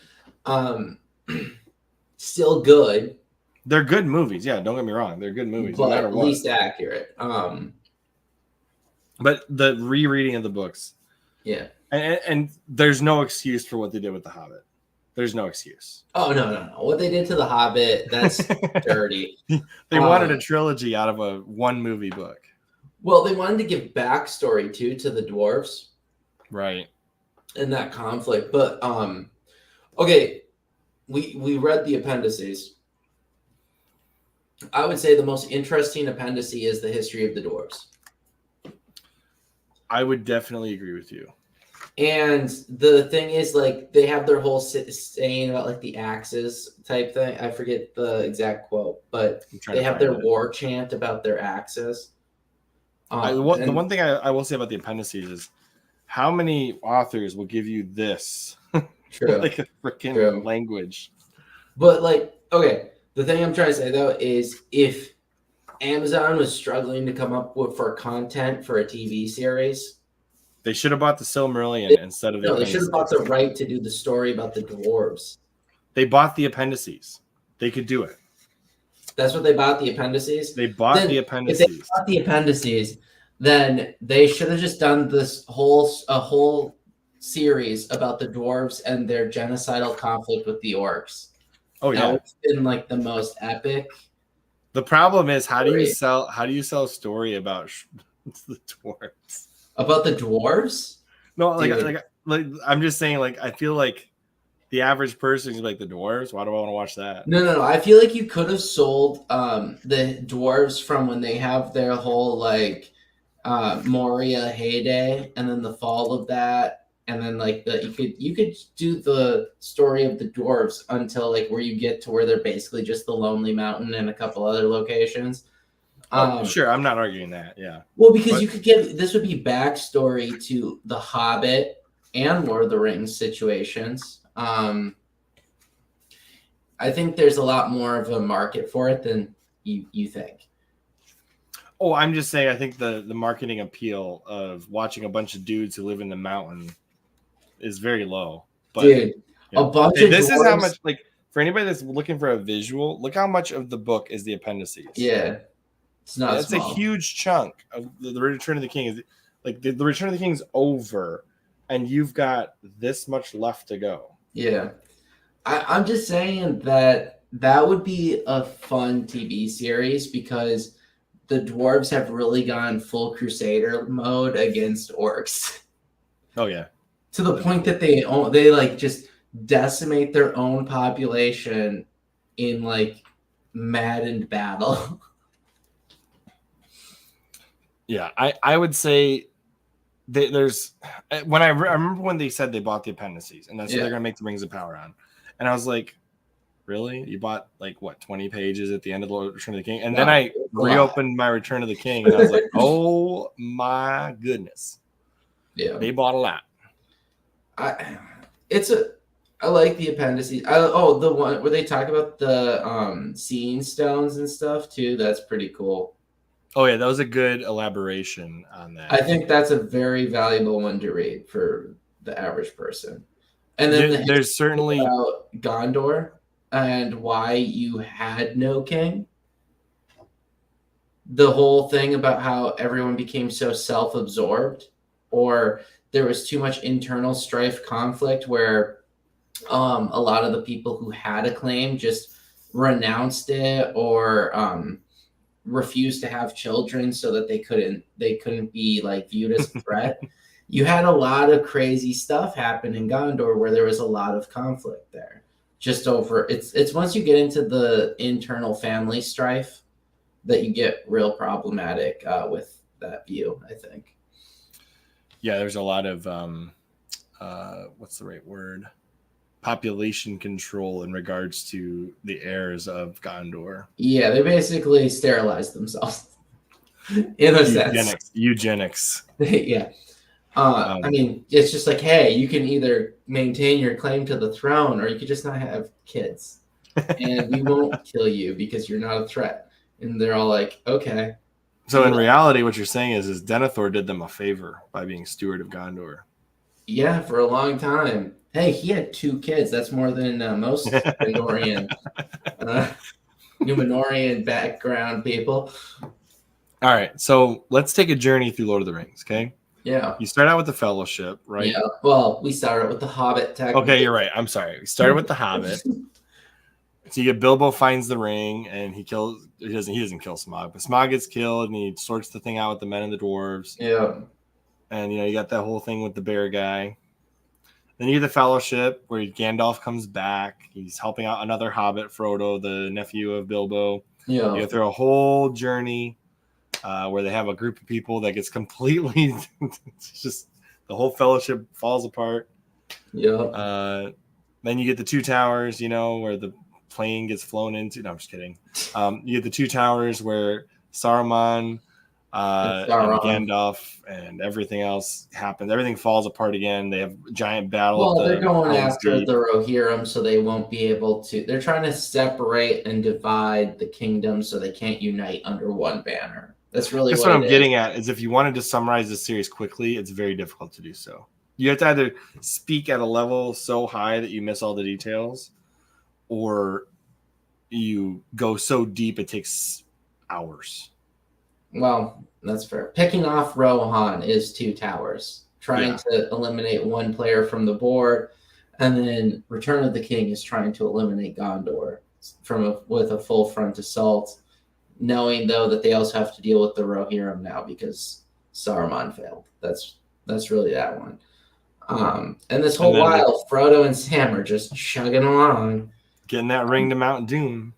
Still good. They're good movies. Yeah, don't get me wrong. They're good movies. But no matter what. Least accurate. But the rereading of the books. Yeah. And there's no excuse for what they did with The Hobbit. There's no excuse. Oh, no. What they did to The Hobbit, that's dirty. They wanted a trilogy out of a one-movie book. Well, they wanted to give backstory, too, to the dwarves. Right. And that conflict. But, okay, we read the appendices. I would say the most interesting appendix is the history of the dwarves. I would definitely agree with you. And the thing is, like, they have their whole saying about, like, the axes type thing. I forget the exact quote, but they have their war chant about their axes. The one thing I will say about the appendices is how many authors will give you this? True. Like a freaking language. But, like, okay, the thing I'm trying to say, though, is if Amazon was struggling to come up with for content for a TV series, they should have bought the Silmarillion instead of the appendices. They should have bought the right to do the story about the dwarves. They bought the appendices. They could do it. That's what they bought, the appendices? They bought the appendices. If they bought the appendices, then they should have just done this whole series about the dwarves and their genocidal conflict with the orcs. Oh, yeah. That would have been like the most epic. The problem is how do you sell a story about It's the dwarves. About the dwarves? No, Dude. like I'm just saying, like I feel like the average person is like the dwarves. Why do I want to watch that? No. I feel like you could have sold the dwarves from when they have their whole like Moria heyday, and then the fall of that, and then like you could do the story of the dwarves until like where you get to where they're basically just the Lonely Mountain and a couple other locations. Sure, I'm not arguing that. Yeah. Well, because you could give this would be backstory to the Hobbit and Lord of the Rings situations. I think there's a lot more of a market for it than you think. Oh, I'm just saying. I think the marketing appeal of watching a bunch of dudes who live in the mountain is very low. But Dude, a bunch of this dwarves, is how much like for anybody that's looking for a visual. Look how much of the book is the appendices. Yeah, it's not. It's a huge chunk of the Return of the King. Is like the Return of the King's over, and you've got this much left to go. Yeah, I'm just saying that would be a fun TV series because the dwarves have really gone full Crusader mode against orcs. Oh yeah, to the point that they like just decimate their own population in like maddened battle. Yeah, I would say there's when I remember when they said they bought the appendices and that's what they're gonna make the Rings of Power on, and I was like, really? You bought like what 20 pages at the end of the Return of the King? And then I reopened my Return of the King and I was like, oh my goodness. Yeah. They bought a lot. I like the appendices. The one where they talk about the seeing stones and stuff too. That's pretty cool. Oh yeah, that was a good elaboration on that. I think that's a very valuable one to read for the average person. And then there's certainly about Gondor and why you had no king. The whole thing about how everyone became so self-absorbed, or there was too much internal strife conflict where a lot of the people who had a claim just renounced it or refused to have children so that they couldn't be like viewed as a threat. You had a lot of crazy stuff happen in Gondor where there was a lot of conflict there. Just over it's once you get into the internal family strife that you get real problematic with that view, I think. Yeah, there's a lot of what's the right word? Population control in regards to the heirs of Gondor. Yeah, they basically sterilized themselves in a sense. Eugenics. Yeah. I mean, it's just like, hey, you can either maintain your claim to the throne or you could just not have kids. And we won't kill you because you're not a threat. And they're all like, okay. So in reality, what you're saying is Denethor did them a favor by being steward of Gondor. Yeah, for a long time. Hey, he had 2 kids. That's more than most Numenorian background people. All right, so let's take a journey through Lord of the Rings, okay? Yeah. You start out with the Fellowship, right? Yeah. Well, we started with the Hobbit. Okay, you're right. I'm sorry. We started with the Hobbit. So you get Bilbo finds the ring and he doesn't kill Smaug, but Smaug gets killed and he sorts the thing out with the men and the dwarves. Yeah. And you got that whole thing with the bear guy. Then you get the Fellowship where Gandalf comes back. He's helping out another Hobbit, Frodo, the nephew of Bilbo. Yeah. You go through a whole journey where they have a group of people that gets completely just the whole Fellowship falls apart. Yeah. Then you get the 2 towers, where the plane gets flown into. No, I'm just kidding. You get the 2 towers where Saruman and Gandalf and everything else happens. Everything falls apart again. They have a giant battle. Well, they're going after the Rohirrim, so they won't be able to. They're trying to separate and divide the kingdom so they can't unite under one banner. That's really what I'm getting at. Is if you wanted to summarize the series quickly, it's very difficult to do so. You have to either speak at a level so high that you miss all the details, or you go so deep it takes hours. Well, that's fair. Picking off Rohan is 2 towers. Trying to eliminate one player from the board, and then Return of the King is trying to eliminate Gondor with a full front assault, knowing though that they also have to deal with the Rohirrim now because Saruman failed. That's really that one. And this whole And then while, Frodo and Sam are just chugging along, getting that ring to Mount Doom,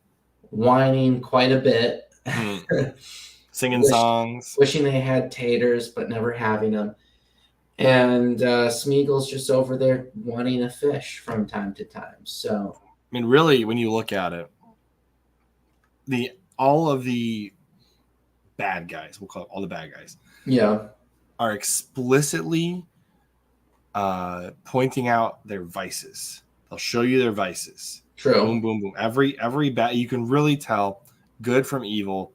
whining quite a bit, singing songs, wishing they had taters, but never having them. And Smeagol's just over there wanting a fish from time to time. So, I mean, really, when you look at it, all of the bad guys, we'll call it all the bad guys, yeah, are explicitly pointing out their vices. They'll show you their vices. true. Boom, boom, boom. Every bad, you can really tell good from evil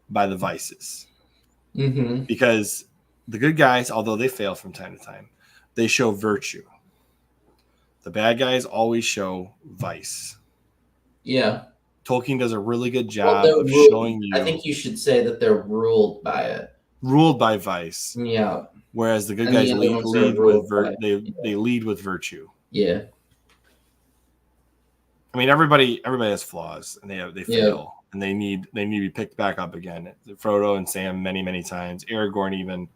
by the vices. Mm-hmm. Because the good guys, although they fail from time to time, they show virtue. The bad guys always show vice. Yeah. Tolkien does a really good job of showing you. I think you should say that they're ruled by it. Ruled by vice. Yeah. Whereas the good guys lead with virtue. Yeah. I mean, everybody has flaws, and they fail, and they need to be picked back up again. Frodo and Sam many times. Aragorn even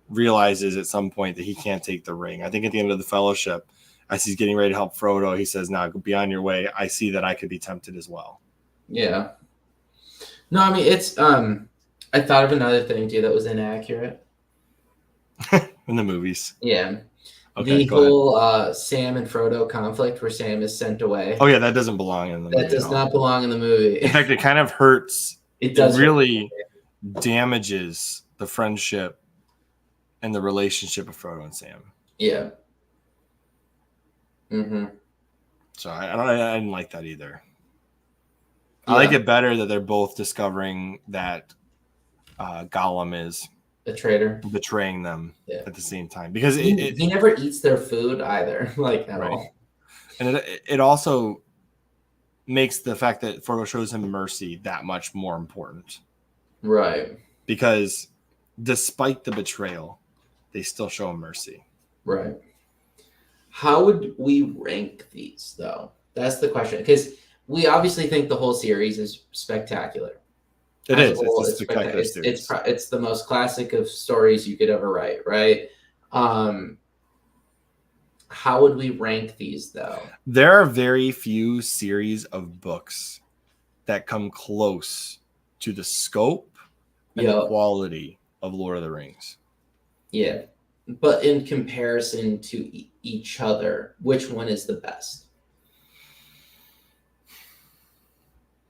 realizes at some point that he can't take the ring. I think at the end of the Fellowship, as he's getting ready to help Frodo, he says, "Now be on your way. I see that I could be tempted as well." Yeah. No, I mean, it's I thought of another thing too that was inaccurate in the movies. Yeah. Okay, the whole Sam and Frodo conflict where Sam is sent away. Oh yeah, that doesn't belong in the movie. That does not belong in the movie. In fact, it kind of hurts. It does really damages the friendship and the relationship of Frodo and Sam. Yeah. Mm-hmm. So I didn't like that either. I like it better that they're both discovering that Gollum is a traitor, betraying them at the same time, because he never eats their food either, like at all. And it also makes the fact that Frodo shows him mercy that much more important, right? Because despite the betrayal, they still show him mercy, right? How would we rank these, though? That's the question, because we obviously think the whole series is spectacular. It is. It's a spectacular series. It's the most classic of stories you could ever write, right? How would we rank these, though? There are very few series of books that come close to the scope and the quality of Lord of the Rings. Yeah. But in comparison to each other, which one is the best?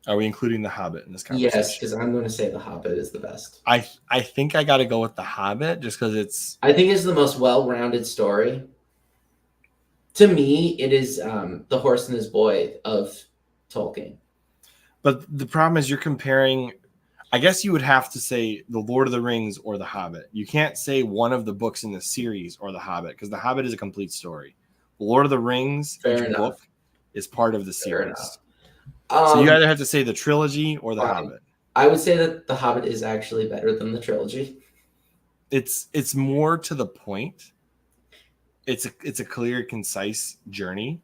Are we including The Hobbit in this conversation? Yes, because I'm going to say The Hobbit is the best. I think I got to go with The Hobbit just because it's... I think it's the most well-rounded story. To me, it is The Horse and His Boy of Tolkien. But the problem is you're comparing... I guess you would have to say The Lord of the Rings or The Hobbit. You can't say one of the books in the series or The Hobbit, because The Hobbit is a complete story. The Lord of the Rings, each book, is part of the series. So you either have to say the trilogy or the Hobbit. I would say that the Hobbit is actually better than the trilogy. It's more to the point. It's a clear, concise journey,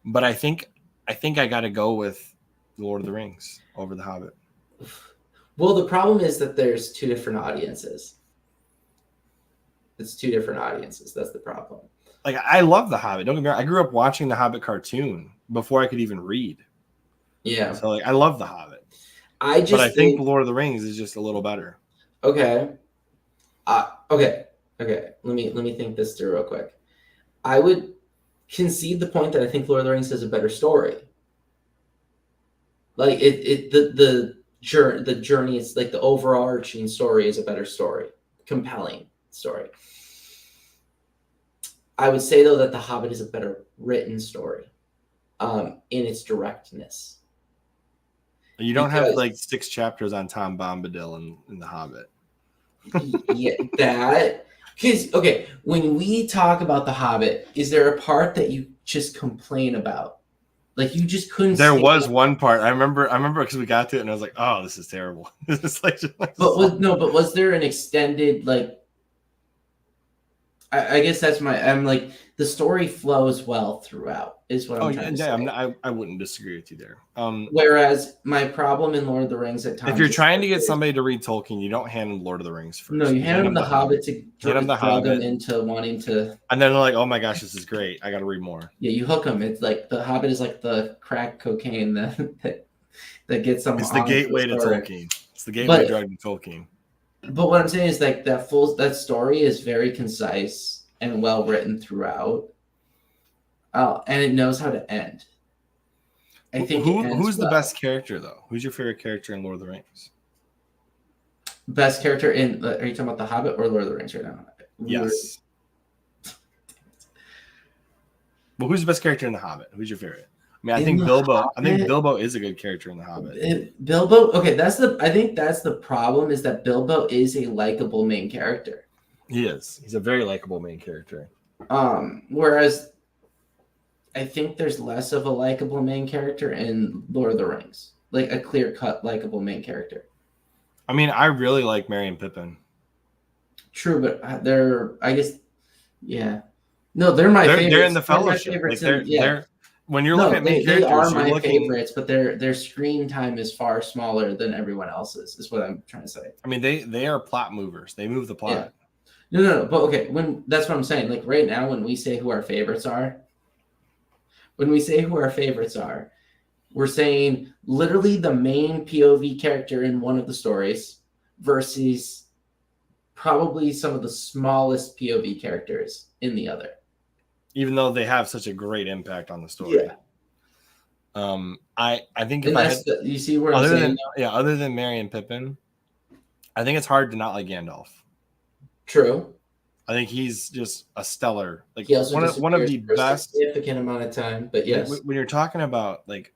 but I think I got to go with the Lord of the Rings over the Hobbit. Well, the problem is that there's two different audiences. It's two different audiences. That's the problem. Like, I love the Hobbit. Don't get me wrong. I grew up watching the Hobbit cartoon before I could even read. Yeah. So I love the Hobbit. I think the Lord of the Rings is just a little better. Okay. Okay. Let me think this through real quick. I would concede the point that I think Lord of the Rings has a better story. Like the journey is like the overarching story is a better story, compelling story. I would say though that The Hobbit is a better written story, in its directness. You don't have like 6 chapters on Tom Bombadil in The Hobbit. Yeah, that because when we talk about The Hobbit, is there a part that you just complain about? Like you just couldn't. There was one part I remember because we got to it and I was like, "Oh, this is terrible." It's like, but was there an extended like? I guess that's I'm like, the story flows well throughout, is what I'm trying to say. I wouldn't disagree with you there. Whereas my problem in Lord of the Rings at times, if you're trying to get somebody to read Tolkien, you don't hand them Lord of the Rings first. No, you hand them the Hobbit to hand them the Hobbit into wanting to, and then they're like, oh my gosh, this is great, I got to read more. Yeah, you hook them. It's like the Hobbit is like the crack cocaine that gets them. It's the gateway to Tolkien. It's the gateway drug to Tolkien. But what I'm saying is, like, that story is very concise and well written throughout, and it knows how to end. I think who's the best character though? Who's your favorite character in Lord of the Rings? Best character in? Are you talking about the Hobbit or Lord of the Rings right now? Yes. Well, who's the best character in the Hobbit? Who's your favorite? I mean, I think Bilbo is a good character in the Hobbit. Bilbo, okay, I think that's the problem, is that Bilbo is a likable main character. He is. He's a very likable main character. Whereas I think there's less of a likable main character in Lord of the Rings, like a clear-cut likable main character. I mean, I really like Merry and Pippin. True, but I guess, yeah. No, they're my favorites. They're in the Fellowship. They're when you're looking at main characters, they are my favorites, but their screen time is far smaller than everyone else's, is what I'm trying to say. I mean, they are plot movers. They move the plot. Yeah. No, but okay, that's what I'm saying. Like right now, when we say who our favorites are, we're saying literally the main POV character in one of the stories versus probably some of the smallest POV characters in the other. Even though they have such a great impact on the story. Yeah. I think you see where I'm saying, other than Merry and Pippin, I think it's hard to not like Gandalf. True. I think he's just a stellar, like one of the best, significant amount of time. But yes, when you're talking about like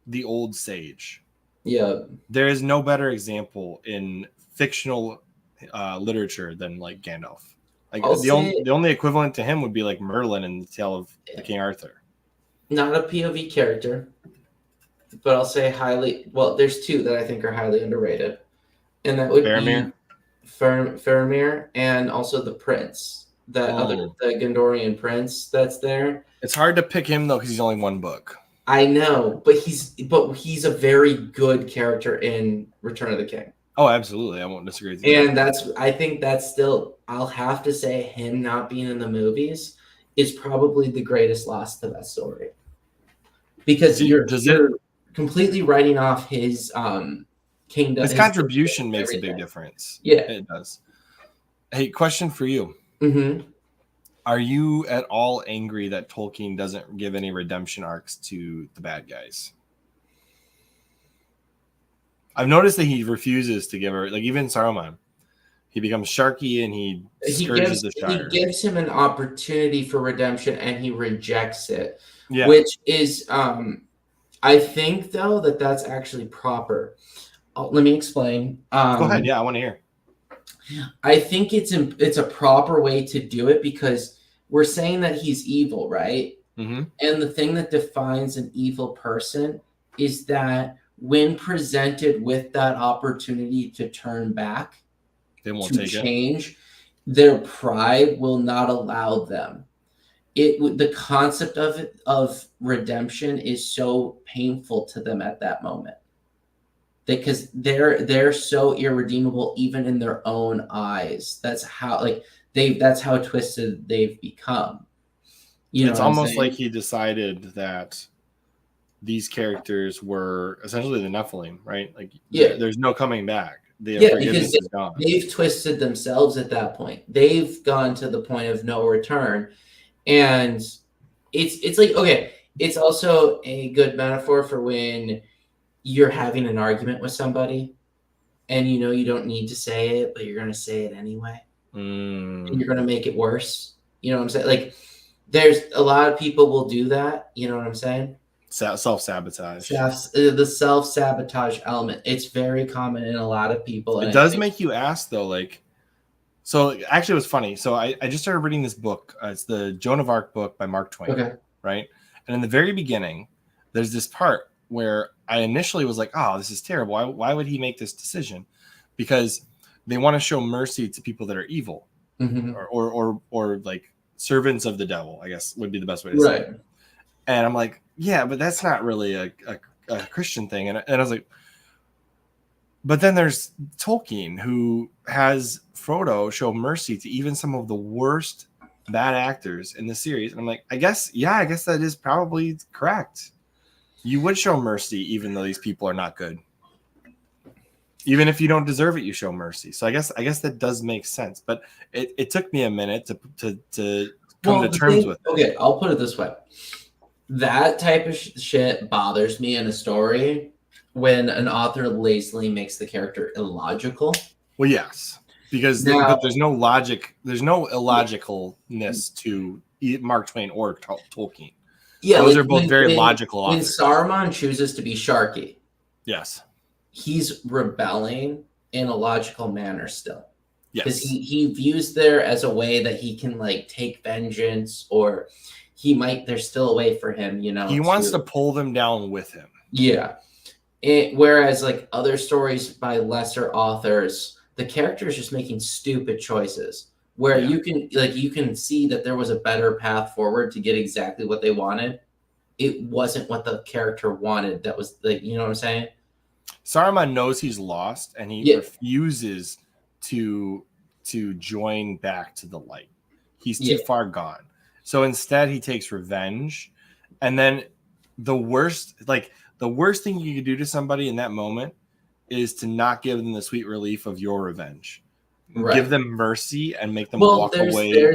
the old sage, yeah, there is no better example in fictional literature than like Gandalf. Like the only equivalent to him would be like Merlin in the Tale of the King Arthur. Not a POV character, but I'll say highly. Well, there's two that I think are highly underrated, and that would be Faramir and also the prince, the Gondorian prince that's there. It's hard to pick him though because he's only one book. I know, but he's a very good character in Return of the King. Oh, absolutely. I won't disagree with you. And I think that's still, I'll have to say, him not being in the movies is probably the greatest loss to that story. Because you're completely writing off his kingdom. His contribution makes a big difference. Yeah. It does. Hey, question for you. Mm-hmm. Are you at all angry that Tolkien doesn't give any redemption arcs to the bad guys? I've noticed that he refuses to give her, like even Saruman, he becomes Sharky and he scourges the Shire. He gives him an opportunity for redemption and he rejects it, yeah. Which is, I think though that's actually proper. Let me explain. Go ahead. Yeah, I want to hear. I think it's a proper way to do it because we're saying that he's evil, right? Mm-hmm. And the thing that defines an evil person is that when presented with that opportunity to turn back, they won't take change it. Their pride will not allow them. The concept of redemption is so painful to them at that moment because they're so irredeemable even in their own eyes. That's how that's how twisted they've become. It's almost like he decided that these characters were essentially the Nephilim, right? Like, there's no coming back. Because they've twisted themselves at that point. They've gone to the point of no return. And it's like, okay, it's also a good metaphor for when you're having an argument with somebody and you don't need to say it, but you're going to say it anyway. And you're going to make it worse. You know what I'm saying? Like, there's a lot of people will do that. You know what I'm saying? Self-sabotage. The self-sabotage element. It's very common in a lot of people. It does make you ask, though, like, so actually it was funny. So I just started reading this book. It's the Joan of Arc book by Mark Twain. Okay. Right? And in the very beginning, there's this part where I initially was like, oh, this is terrible. Why would he make this decision? Because they want to show mercy to people that are evil. or like servants of the devil, I guess would be the best way to say Right. it. And I'm like, yeah, but that's not really a Christian thing. And I was like, but then there's Tolkien, who has Frodo show mercy to even some of the worst bad actors in the series. And I'm like, I guess that is probably correct. You would show mercy even though these people are not good. Even if you don't deserve it, you show mercy. So I guess that does make sense. But it took me a minute to come to terms with it. Okay, I'll put it this way. That type of shit bothers me in a story when an author lazily makes the character illogical. Well, yes, because there's no logic. There's no illogicalness to Mark Twain or Tolkien. Yeah, those are both very logical authors. When Saruman chooses to be Sharky, yes, he's rebelling in a logical manner still. Yes, because he views there as a way that he can like take vengeance, or there's still a way for him, you know. He wants to pull them down with him. Yeah. Whereas like other stories by lesser authors, the character is just making stupid choices where you can see that there was a better path forward to get exactly what they wanted. It wasn't what the character wanted. That was like, you know what I'm saying? Saruman knows he's lost and he refuses to join back to the light. He's too far gone. So instead he takes revenge. And then the worst thing you could do to somebody in that moment is to not give them the sweet relief of your revenge. Right. Give them mercy and make them walk away. There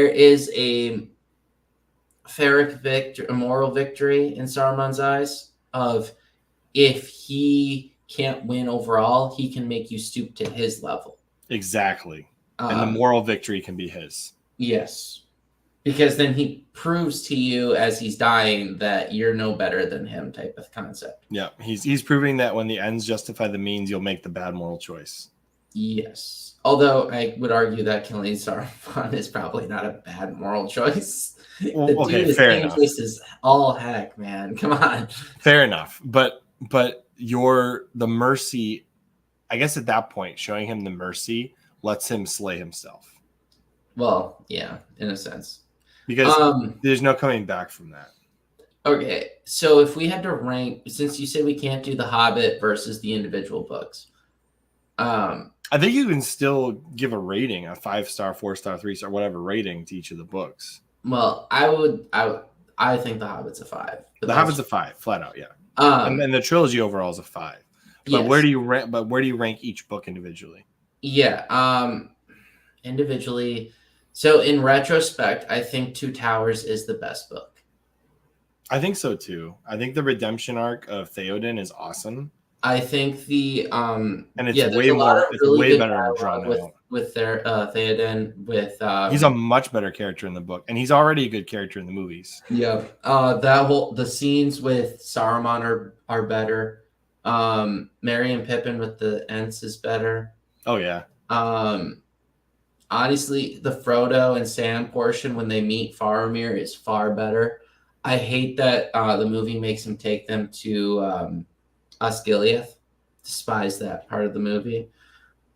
is a a moral victory in Saruman's eyes of if he can't win overall, he can make you stoop to his level. Exactly. And the moral victory can be his. Yes. Because then he proves to you as he's dying that you're no better than him type of concept. Yeah, he's proving that when the ends justify the means, you'll make the bad moral choice. Yes. Although I would argue that killing Saruman is probably not a bad moral choice. Well, okay, fair enough. This is all heck, man. Come on. Fair enough. But the mercy, I guess at that point, showing him the mercy lets him slay himself. Well, yeah, in a sense. Because there's no coming back from that. Okay, so if we had to rank, since you said we can't do The Hobbit versus the individual books, I think you can still give a rating, a 5-star, 4-star, 3-star, whatever rating to each of the books. Well, I think The Hobbit's a 5. The Hobbit's a 5, flat out, yeah. And the trilogy overall is a 5. But yes. Where do you rank each book individually? Yeah, individually. So in retrospect, I think Two Towers is the best book. I think so too. I think the redemption arc of Theoden is awesome. I think and it's way better drawn out with their Theoden with he's a much better character in the book, and he's already a good character in the movies. Yeah. The scenes with Saruman are better. Merry and Pippin with the Ents is better. Oh yeah. Honestly, the Frodo and Sam portion when they meet Faramir is far better. I hate that the movie makes him take them to Osgiliath. Despise that part of the movie.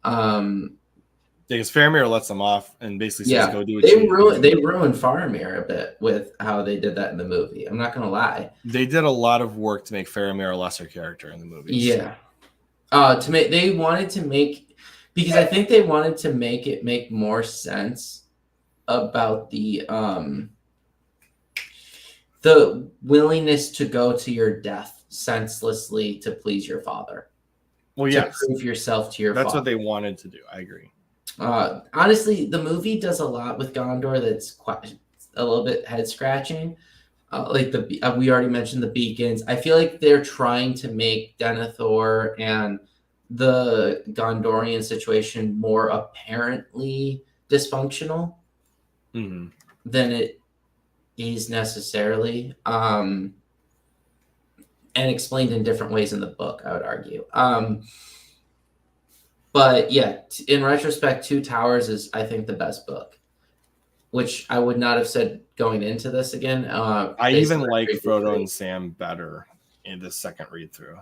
Because Faramir lets them off and basically says, "Go do what they ruined Faramir a bit with how they did that in the movie. I'm not gonna lie. They did a lot of work to make Faramir a lesser character in the movie. Yeah. Because I think they wanted to make it make more sense about the willingness to go to your death senselessly to please your father. Well, yes. To prove yourself to your father. That's what they wanted to do. I agree. Honestly, the movie does a lot with Gondor that's quite a little bit head scratching. We already mentioned the beacons. I feel like they're trying to make Denethor and the Gondorian situation more apparently dysfunctional than it is necessarily, and explained in different ways in the book, I would argue. But yeah, in retrospect, Two Towers is, I think, the best book, which I would not have said going into this again. I even like Frodo and Sam better in the second read through.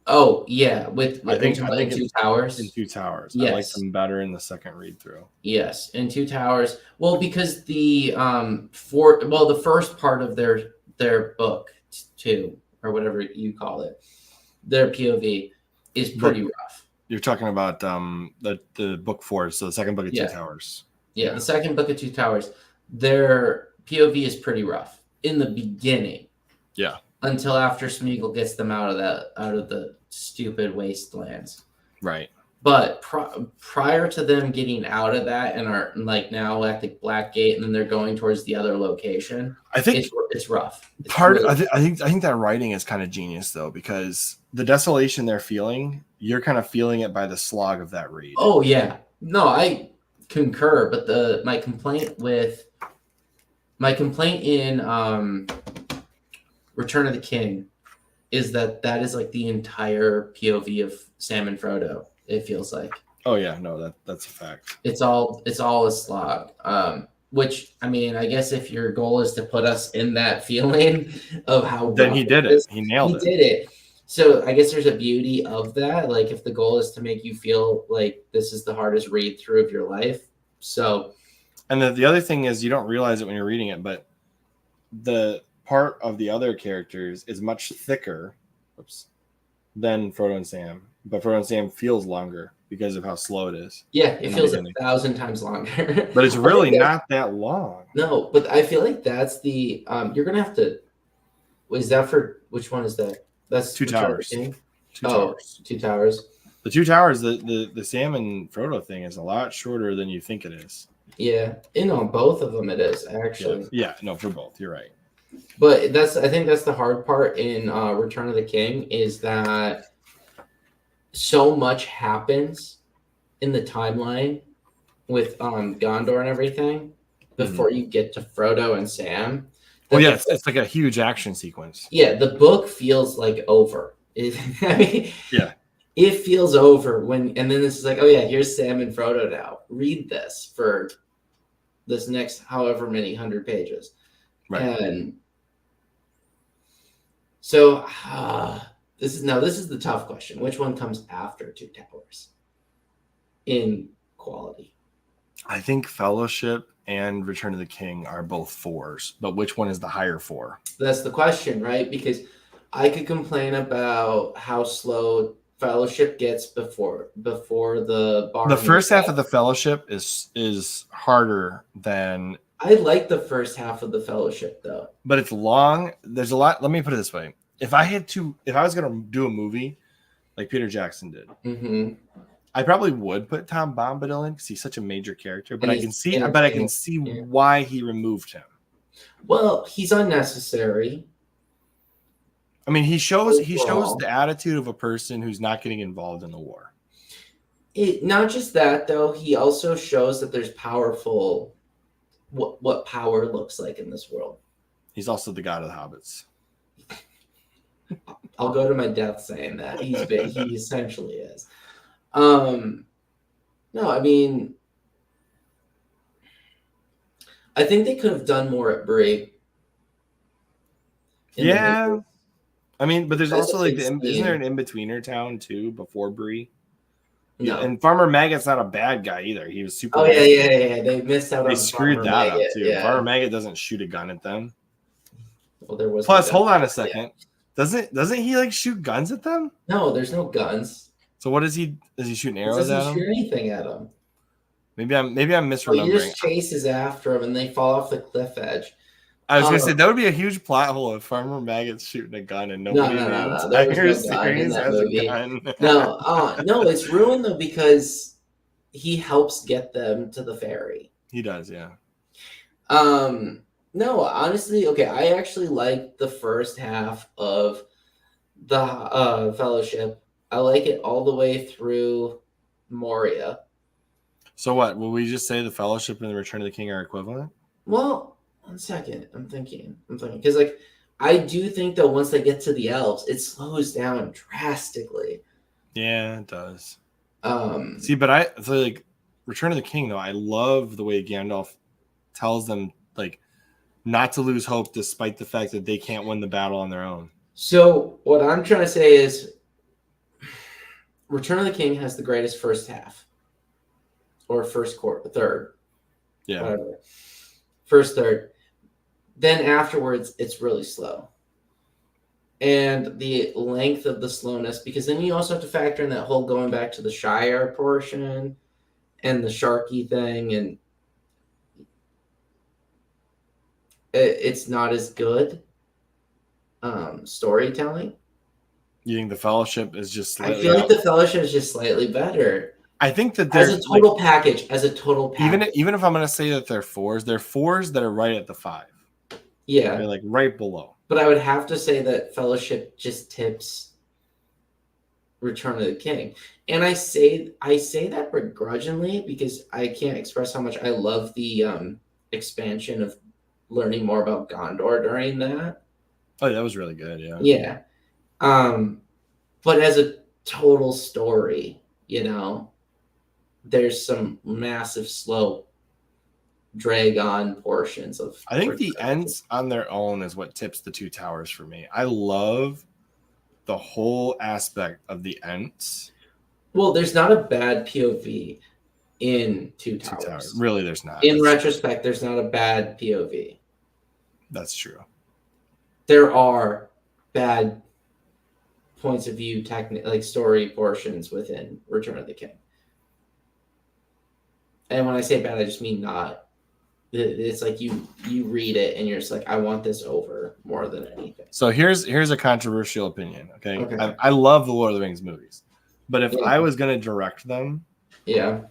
Oh yeah, I think in Two it's Towers. in Two Towers. I like Yes, them better in the second read through. yes, in Two Towers. Well, because the first part of their book two or whatever you call it, their POV is pretty rough. You're talking about the book 4, so the second book of Two Yeah. Towers. Yeah, the second book of Two Towers, their POV is pretty rough in the beginning. Yeah. Until after Smeagol gets them out of the stupid wastelands. Right. But prior to them getting out of that and are like now at the Blackgate, and then they're going towards the other location. I think it's rough. It's I think that writing is kind of genius though, because the desolation they're feeling, you're kind of feeling it by the slog of that read. Oh yeah, no, I concur. But my complaint in Return of the King is that is like the entire POV of Sam and Frodo. It feels like. Oh yeah, no, that's a fact. It's all a slog. Which I mean, I guess if your goal is to put us in that feeling of how then he did it. He nailed it. He did it. So I guess there's a beauty of that. Like if the goal is to make you feel like this is the hardest read through of your life. So. And the other thing is you don't realize it when you're reading it, but the part of the other characters is much thicker than Frodo and Sam. But Frodo and Sam feels longer because of how slow it is. Yeah, it feels 1,000 times longer. But it's really not that long. No, but I feel like that's the you're gonna have to. Is that for which one is that? That's Two Towers. Towers. Two Towers. The Two Towers, the Sam and Frodo thing is a lot shorter than you think it is. Yeah, on both of them it is actually. Yeah, no, for both. You're right. But I think that's the hard part in Return of the King is that so much happens in the timeline with Gondor and everything before you get to Frodo and Sam. Well, yeah, it's like a huge action sequence. Yeah, the book feels like over. I mean, yeah, it feels over and then this is like, oh yeah, here's Sam and Frodo now. Read this for this next however many 100 pages. Right. And so this is the tough question. Which one comes after Two Towers in quality? I think Fellowship and Return of the King are both 4s, but which one is the higher 4? That's the question, right? Because I could complain about how slow Fellowship gets before the bar. The first half of the Fellowship is harder than. I like the first half of the Fellowship though, but it's long. There's a lot. Let me put it this way: if I was going to do a movie like Peter Jackson did, I probably would put Tom Bombadil in because he's such a major character. But I can see why he removed him. Well, he's unnecessary. I mean, he shows the attitude of a person who's not getting involved in the war. Not just that, though. He also shows that there's powerful, what power looks like in this world. He's also the god of the hobbits. I'll go to my death saying that he essentially is. No, I mean, I think they could have done more at Bree. Yeah. I mean, but there's also like isn't there an in-betweener town too before Bree? No. And Farmer Maggot's not a bad guy either. He was super. Oh yeah. They missed out. They screwed that up too. Yeah. Farmer Maggot doesn't shoot a gun at them. Well, there was. Plus, hold on a second. Yeah. Doesn't he like shoot guns at them? No, there's no guns. So what is he? Is he shooting arrows at them? Doesn't shoot anything at them. Maybe I'm misremembering. He just chases after them and they fall off the cliff edge. I was gonna say that would be a huge plot hole if Farmer Maggot's shooting a gun and nobody in the entire series has a gun. No, it's ruined though because he helps get them to the ferry. He does, yeah. No, honestly, okay. I actually like the first half of the Fellowship. I like it all the way through Moria. So what? Will we just say the Fellowship and the Return of the King are equivalent? Well. 1 second. I'm thinking because like I do think that once they get to the elves, it slows down drastically. Yeah, it does. See, but like Return of the King though, I love the way Gandalf tells them like not to lose hope despite the fact that they can't win the battle on their own. So what I'm trying to say is Return of the King has the greatest first half, or third, Yeah. whatever. First third. Then afterwards, it's really slow. And the length of the slowness, because then you also have to factor in that whole going back to the Shire portion and the Sharky thing, and it's not as good storytelling. You think the Fellowship is just I slightly feel like out? the Fellowship is just slightly better. I think that As they're a total package. even if I'm gonna say that they're fours that are right at the 5. Yeah. They're like right below. But I would have to say that Fellowship just tips Return of the King. And I say that begrudgingly because I can't express how much I love the expansion of learning more about Gondor during that. Oh, that was really good, yeah. Yeah. But as a total story, there's some massive slow drag on portions of I think the Ents on their own is what tips the Two Towers for me. I love the whole aspect of the Ents. Well, there's not a bad POV in Two Towers. Really, there's not. In retrospect, there's not a bad POV. That's true. There are bad points of view, like story portions within Return of the King. And when I say bad, I just mean not. It's like you read it and you're just like, I want this over more than anything. So here's a controversial opinion. Okay. I love the Lord of the Rings movies, but if I was going to direct them,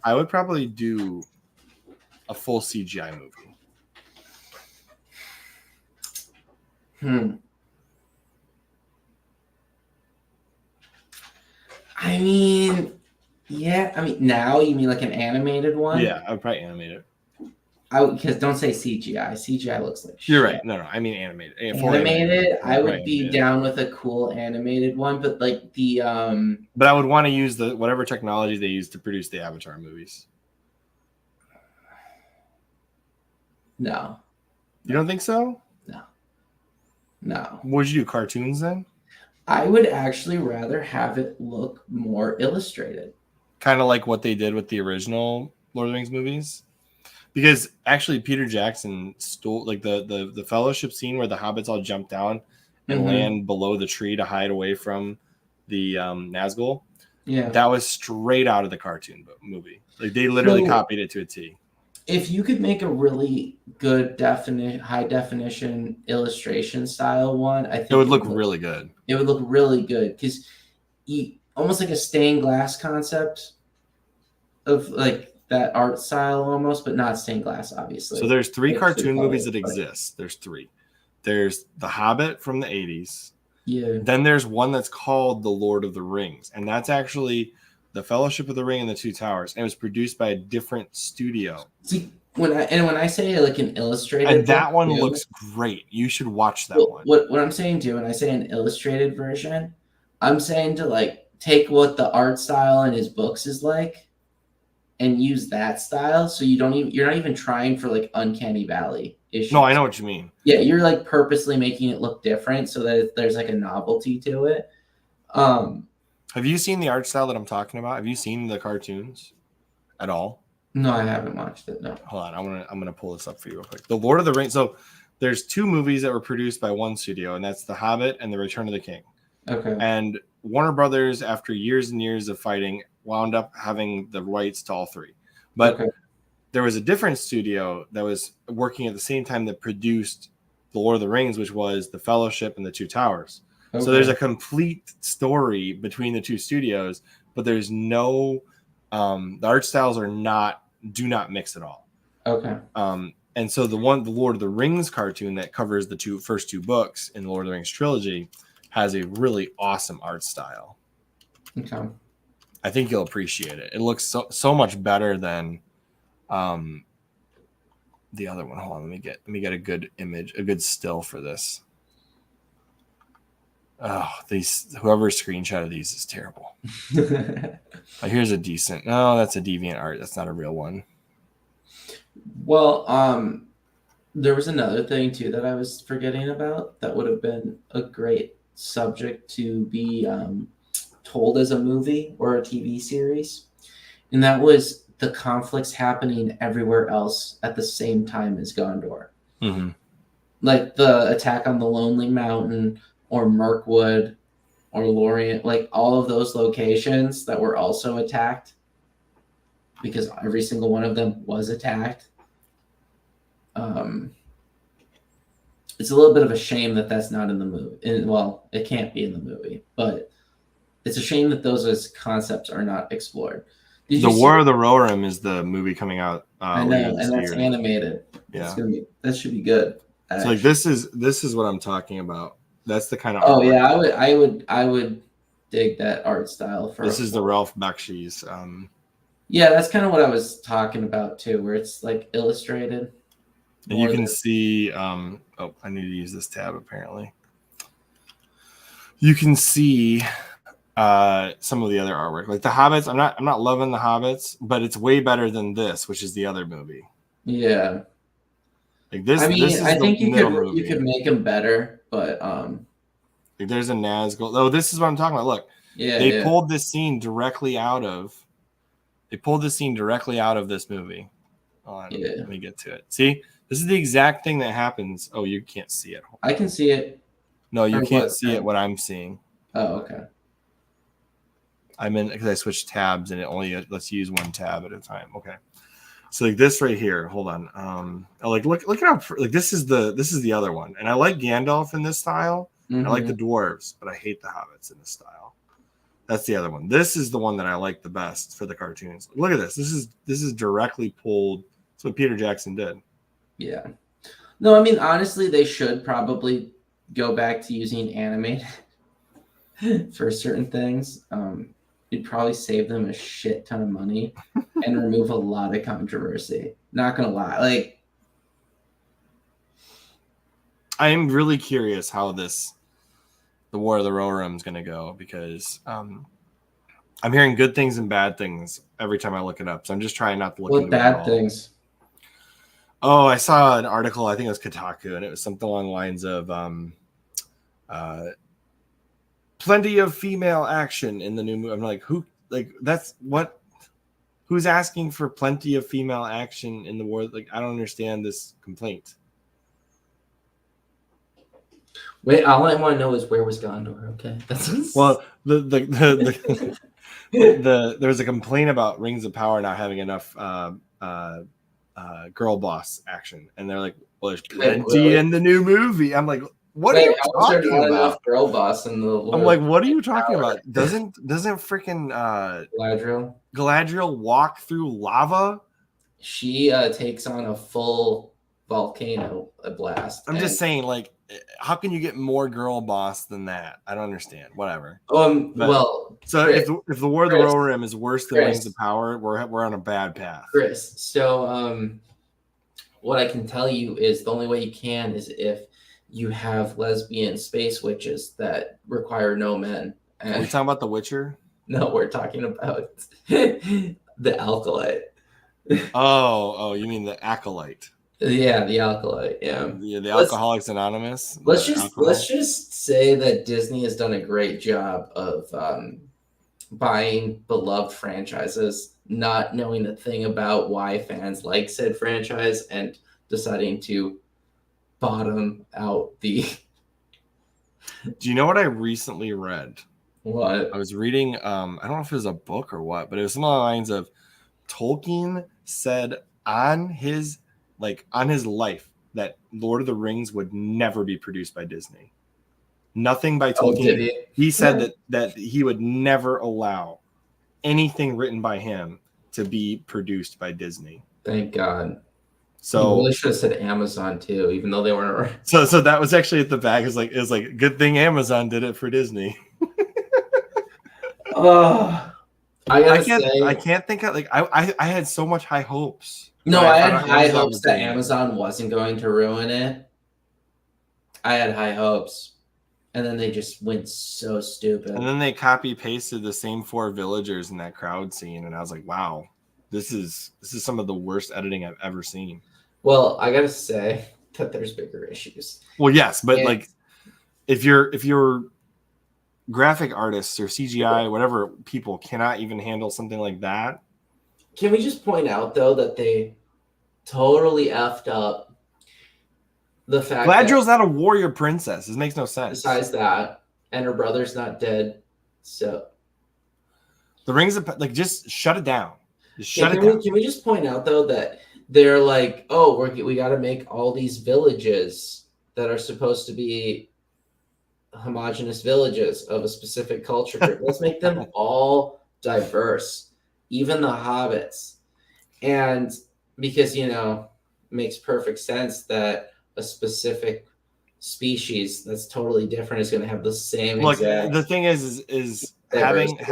I would probably do a full CGI movie. I mean, now you mean like an animated one? Yeah, I would probably animate it. Because don't say CGI. CGI looks like shit. You're right. No, I mean animated. Animated, I would be down with a cool animated one, but like the But I would want to use the whatever technology they use to produce the Avatar movies. No. You don't think so? No. What would you do? Cartoons then? I would actually rather have it look more illustrated. Kind of like what they did with the original Lord of the Rings movies. Because actually, Peter Jackson stole like the Fellowship scene where the hobbits all jump down and land below the tree to hide away from the Nazgul. Yeah, that was straight out of the cartoon movie. Like they literally copied it to a T. If you could make a really good high definition illustration style one, I think it would look really good. It would look really good because almost like a stained glass concept of like that art style almost, but not stained glass, obviously. So there's 3 cartoon movies that exist. There's 3. There's The Hobbit from the 80s. Yeah. Then there's one that's called The Lord of the Rings. And that's actually The Fellowship of the Ring and the Two Towers. And it was produced by a different studio. See, when I say like an illustrated and that one looks great. You should watch that one. What I'm saying too, when I say an illustrated version, I'm saying to like take what the art style in his books is like and use that style, so you're not even trying for like uncanny valley issues. No, I know what you mean. Yeah, you're like purposely making it look different so that there's like a novelty to it. Have you seen the art style that I'm talking about? Have you seen the cartoons at all? No, I haven't watched it. No. Hold on, I'm gonna pull this up for you real quick. The Lord of the Rings. So there's 2 movies that were produced by one studio, and that's The Hobbit and The Return of the King. Okay. And Warner Brothers, after years and years of fighting, wound up having the rights to all 3. But there was a different studio that was working at the same time that produced The Lord of the Rings, which was The Fellowship and the Two Towers. So there's a complete story between the 2 studios, but there's no the art styles do not mix at all. Okay. And so the Lord of the Rings cartoon that covers the first 2 books in the Lord of the Rings trilogy has a really awesome art style. Okay. I think you'll appreciate it. It looks so much better than the other one. Hold on, let me get a good image, a good still for this. Oh, whoever screenshotted these is terrible. Here's a decent. No, that's a deviant art. That's not a real one. Well, there was another thing too that I was forgetting about that would have been a great subject to be told as a movie or a TV series, and that was the conflicts happening everywhere else at the same time as Gondor. Mm-hmm. Like the attack on the Lonely Mountain or Mirkwood or Lorient, like all of those locations that were also attacked because every single one of them was attacked. It's a little bit of a shame that that's not in the movie. Well, it can't be in the movie, but it's a shame that those as concepts are not explored. The War of the Rohirrim is the movie coming out. I know, and that's animated. Yeah, that should be good. So like this is what I'm talking about. That's the kind of. Oh yeah, I would dig that art style. This is the Ralph Bakshi's. Yeah, that's kind of what I was talking about too, where it's like illustrated. And you can see. Oh, I need to use this tab apparently. You can see some of the other artwork, like the Hobbits. I'm not loving the Hobbits, but it's way better than this, which is the other movie. Yeah. Like this. I mean, this is I think you movie. could make them better, but like there's a Nazgul. Oh, this is what I'm talking about. Look, they pulled this scene directly out of. They pulled this scene directly out of this movie. Hold on, let me get to it. See, this is the exact thing that happens. Oh, you can't see it. I can see it. No, you can't see it. What I'm seeing. Oh, okay. I'm in because I switched tabs and it only lets you use one tab at a time. Okay. So like this right here, hold on. Like look at how like this is the other one, and I like Gandalf in this style. Mm-hmm. I like the dwarves, but I hate the hobbits in this style. That's the other one. This is the one that I like the best for the cartoons. Look at this. This is directly pulled. That's what Peter Jackson did. Yeah. No, I mean honestly, they should probably go back to using animated for certain things. You'd probably save them a shit ton of money and remove a lot of controversy. Not gonna lie, like I am really curious how the War of the Rohirrim is gonna go because I'm hearing good things and bad things every time I look it up. So I'm just trying not to look. What bad things? Oh, I saw an article. I think it was Kotaku, and it was something along the lines of plenty of female action in the new movie. I'm like, who? Like, that's what? Who's asking for plenty of female action in the war? Like, I don't understand this complaint. Wait, all I want to know is where was Gondor? Okay, that's well, there's a complaint about Rings of Power not having enough girl boss action, and they're like, well, there's plenty in the new movie. I'm like, what are you talking about? Girl boss in the I'm like, what are you talking about? Doesn't freaking Galadriel walk through lava? She takes on a full volcano blast. I'm just saying, like, how can you get more girl boss than that? I don't understand. Whatever. Well, so Chris, if the War of the Rohirrim is worse than Rings of Power, we're on a bad path. Chris, so what I can tell you is the only way you can is if you have lesbian space witches that require no men. Are we talking about The Witcher? No, we're talking about the Alkalite. Oh, you mean the Acolyte? Yeah, the Alkalite. Yeah, the Alcoholics Anonymous. Let's just say that Disney has done a great job of buying beloved franchises, not knowing a thing about why fans like said franchise, and deciding to bottom out the. Do you know what I recently read? What? I was reading. I don't know if it was a book or what, but it was some of the lines of Tolkien said on his life that Lord of the Rings would never be produced by Disney. Nothing by Tolkien. He said that he would never allow anything written by him to be produced by Disney. Thank God. So you really should have said Amazon too, even though they weren't around. So that was actually at the back. It was like good thing Amazon did it for Disney. I can't think of I had so much high hopes. No, I had high hopes that Amazon wasn't going to ruin it. I had high hopes, and then they just went so stupid. And then they copy pasted the same 4 villagers in that crowd scene, and I was like, wow, this is some of the worst editing I've ever seen. Well, I gotta say that there's bigger issues. Well, yes, but like if you're graphic artists or CGI, whatever people cannot even handle something like that. Can we just point out though that they totally effed up the fact Galadriel's that not a warrior princess. This makes no sense. besides that, and her brother's not dead, so the rings of like just shut it down. Just shut it can down. Can we just point out though that they're like, oh, we got to make all these villages that are supposed to be homogenous villages of a specific culture group. Let's make them all diverse, even the hobbits. And because, you know, it makes perfect sense that a specific species that's totally different is going to have the same Look, exact the thing is diversity.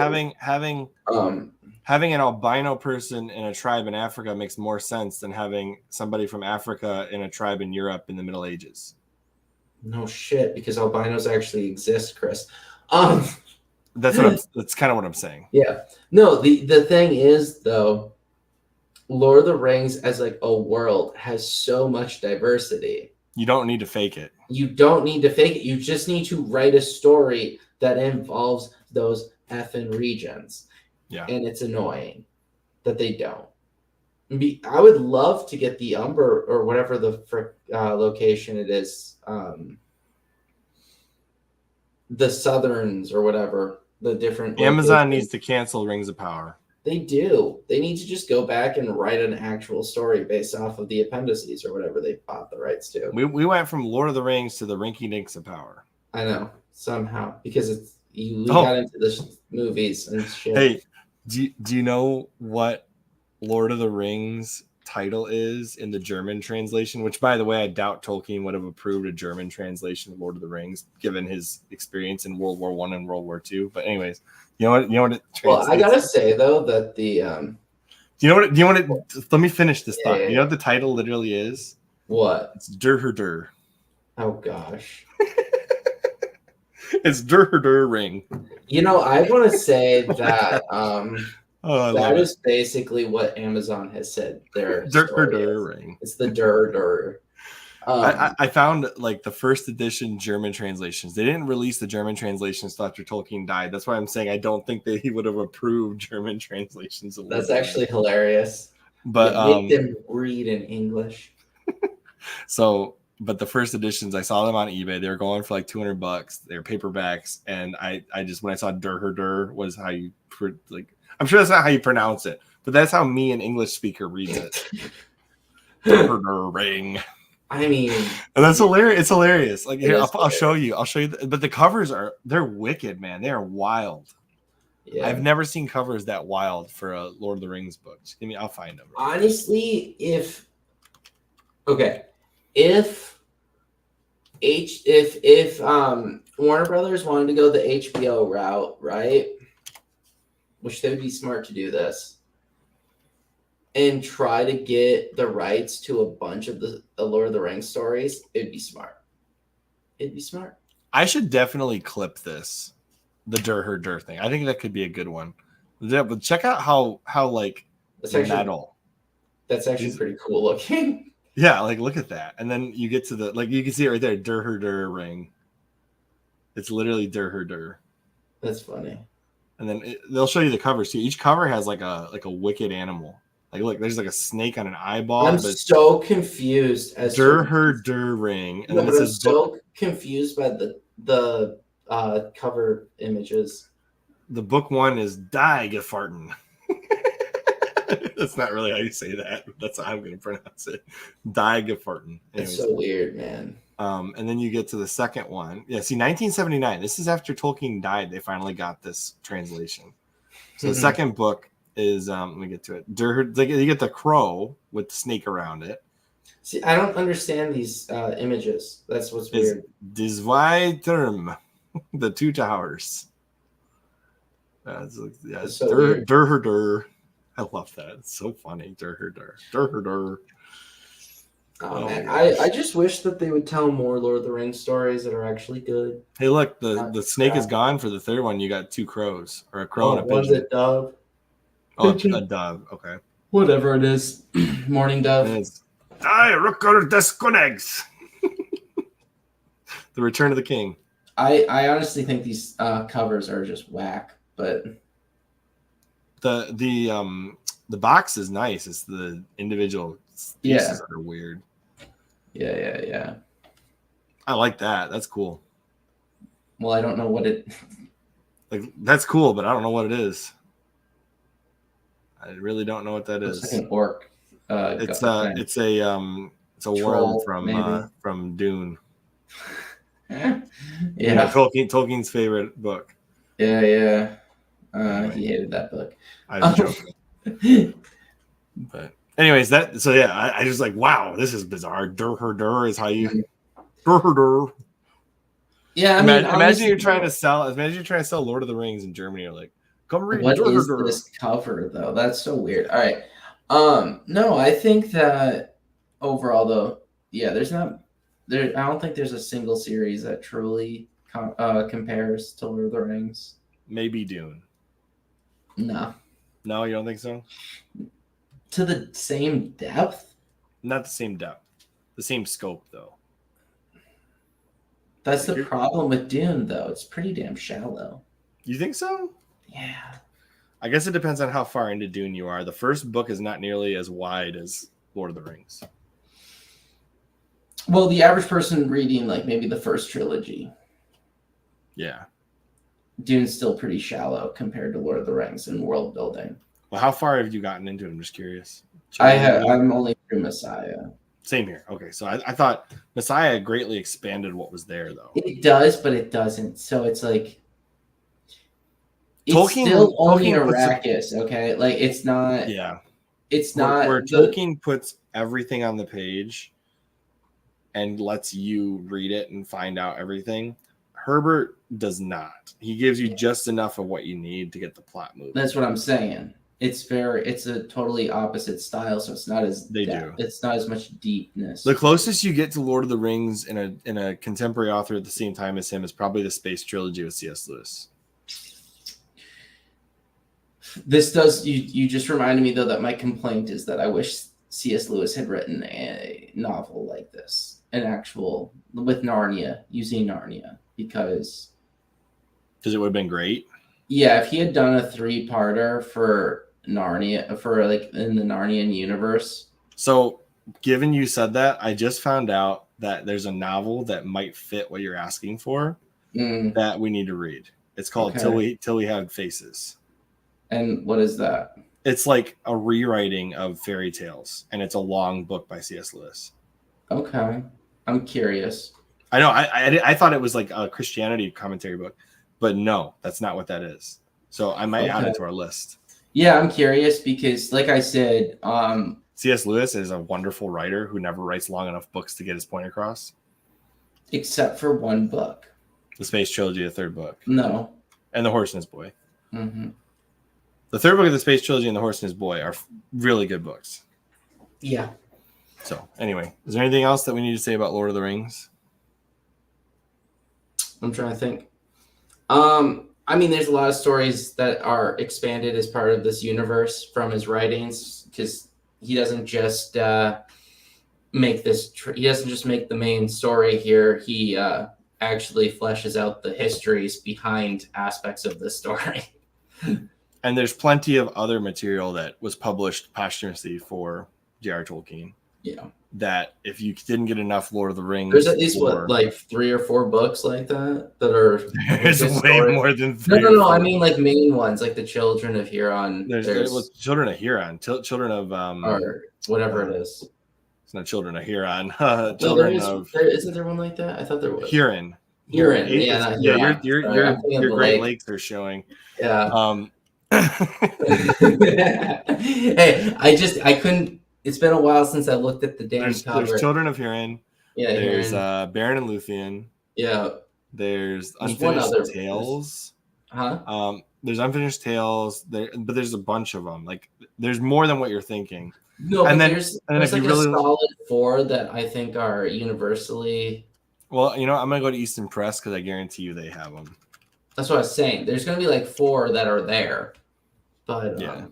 having an albino person in a tribe in Africa makes more sense than having somebody from Africa in a tribe in Europe in the Middle Ages. No shit, because albinos actually exist, Chris. That's kind of what I'm saying. Yeah. No, the thing is though, Lord of the Rings as like a world has so much diversity. You don't need to fake it. You don't need to fake it. You just need to write a story that involves those effing regions. Yeah. And it's annoying that they don't. I would love to get the Umber or whatever the location it is. The Southerns or whatever. The different Amazon needs to cancel Rings of Power. They do. They need to just go back and write an actual story based off of the appendices or whatever they bought the rights to. We went from Lord of the Rings to the Rinky Dinks of Power. I know, somehow, because we got into the movies and shit. Hey, do you know what Lord of the Rings title is in the German translation? Which, by the way, I doubt Tolkien would have approved a German translation of Lord of the Rings, given his experience in World War I and World War II. But anyways, you know what it translates. Well, I gotta say though that the let me finish this thought. Yeah. You know what the title literally is? What? It's Der. Oh gosh. It's Der Ring. You know, I want to say that that is it. basically what Amazon has said. Their Der Ring. It's the Der. I found like the first edition German translations. They didn't release the German translations until after Tolkien died. That's why I'm saying I don't think that he would have approved German translations. That's actually hilarious. But make them read in English. But the first editions, I saw them on eBay. They were going for like $200. They were paperbacks, and I just when I saw Der was how you like. I'm sure that's not how you pronounce it, but that's how me, an English speaker, reads it. Der Ring. I mean, and that's hilarious. It's hilarious. Like here, I'll show you. But the covers they're wicked, man. They are wild. Yeah. I've never seen covers that wild for a Lord of the Rings book. I'll find them. Honestly, if Warner Brothers wanted to go the HBO route, right? Which they would be smart to do this. And try to get the rights to a bunch of the Lord of the Rings stories, it'd be smart. I should definitely clip this, the Der thing. I think that could be a good one. Yeah, but check out how like that's metal. That's actually pretty cool looking. Yeah, like look at that, and then you get to the like you can see it right there, Der Ring. It's literally Der. That's funny. And then they'll show you the covers too. Each cover has like a wicked animal. Like, look, there's like a snake on an eyeball. I'm so confused as Der Ring. And no, but I'm so confused by the cover images. The book one is Die Gefarten. That's not really how you say that. That's how I'm going to pronounce it. Die Gefarten. It's so weird, man. And then you get to the second one. Yeah, see, 1979. This is after Tolkien died. They finally got this translation. So the second book is let me get to it. You get the crow with the snake around it. See, I don't understand these images. That's what's weird. Die zwei Türme, the two towers. It's so Der. I love that. It's so funny. Der. Oh man, I just wish that they would tell more Lord of the Rings stories that are actually good. Hey, look, the snake is gone for the third one. You got two crows, or a crow and a pigeon. One's a dove. Oh, a dove. Okay. Whatever it is. Morning dove. Die, Rooker Desconegs. The Return of the King. I honestly think these covers are just whack, but the box is nice. It's the individual pieces that are weird. Yeah. I like that. That's cool. Well, I don't know what it. Like that's cool, but I don't know what it is. I really don't know what that is. Looks like an orc. It's a Troll, worm from Dune. Yeah. You know, Tolkien's favorite book. Yeah. Anyway. He hated that book. I was joking. But anyways, I just like, wow, this is bizarre. Dur is how you dur. Yeah, imagine you're trying to sell Lord of the Rings in Germany. You're like, come read. What is this cover though? That's so weird. All right. No, I think that overall though, yeah, there's not there. I don't think there's a single series that truly compares to Lord of the Rings. Maybe Dune. No, you don't think so? To the same depth? Not the same depth. The same scope though. That's the problem with Dune though. It's pretty damn shallow. You think so? Yeah. I guess it depends on how far into Dune you are. The first book is not nearly as wide as Lord of the Rings. Well, the average person reading like maybe the first trilogy. Yeah. Dune's still pretty shallow compared to Lord of the Rings in world building. Well, how far have you gotten into it? I'm just curious. I'm only through Messiah. Same here. Okay, so I thought Messiah greatly expanded what was there, though. It does, but it doesn't. So it's like it's still only Arrakis, okay? Like it's not. Yeah. It's not where Tolkien puts everything on the page and lets you read it and find out everything. Herbert does not. He gives you just enough of what you need to get the plot moving. That's what I'm saying. It's a totally opposite style, so it's not as it's not as much deepness. The closest you get to Lord of the Rings in a contemporary author at the same time as him is probably the Space Trilogy with C.S. Lewis. This does you just reminded me though that my complaint is that I wish C.S. Lewis had written a novel like this, an actual with Narnia, using Narnia, because it would have been great. Yeah, if he had done a 3-parter for Narnia, for like in the Narnian universe. So, given you said that, I just found out that there's a novel that might fit what you're asking for that we need to read. It's called Till We Had Faces. And what is that? It's like a rewriting of fairy tales, and it's a long book by C.S. Lewis. Okay, I'm curious. I know. I thought it was like a Christianity commentary book, but no, that's not what that is. So I might add it to our list. Yeah, I'm curious because, like I said, C.S. Lewis is a wonderful writer who never writes long enough books to get his point across. Except for one book. The Space Trilogy, the third book. No. And The Horse and His Boy. Mm-hmm. The third book of the Space Trilogy and The Horse and His Boy are really good books. Yeah. So, anyway, is there anything else that we need to say about Lord of the Rings? I'm trying to think. I mean, there's a lot of stories that are expanded as part of this universe from his writings, because he doesn't just make this. He doesn't just make the main story here. He actually fleshes out the histories behind aspects of the story. And there's plenty of other material that was published posthumously for J.R. Tolkien. Yeah. That if you didn't get enough Lord of the Rings, there's at least like 3 or 4 books like that are. There's way more than 3. No. I mean, like main ones, like the Children of Huron. There's Children of Huron, Children of or whatever it is. It's not Children of Huron. Isn't there one like that? I thought there was. Huron. Your Great Lakes are showing. Yeah. Hey, I couldn't. It's been a while since I looked at the damn cover. There's Children of Huron. Yeah. There's Baron and Luthien. Yeah. There's Unfinished Tales. Huh? There's Unfinished Tales. But there's a bunch of them. Like there's more than what you're thinking. No, and then there's if like you really a solid 4 that I think are universally. Well, I'm gonna go to Easton Press because I guarantee you they have them. That's what I was saying. There's gonna be like 4 that are there, but yeah.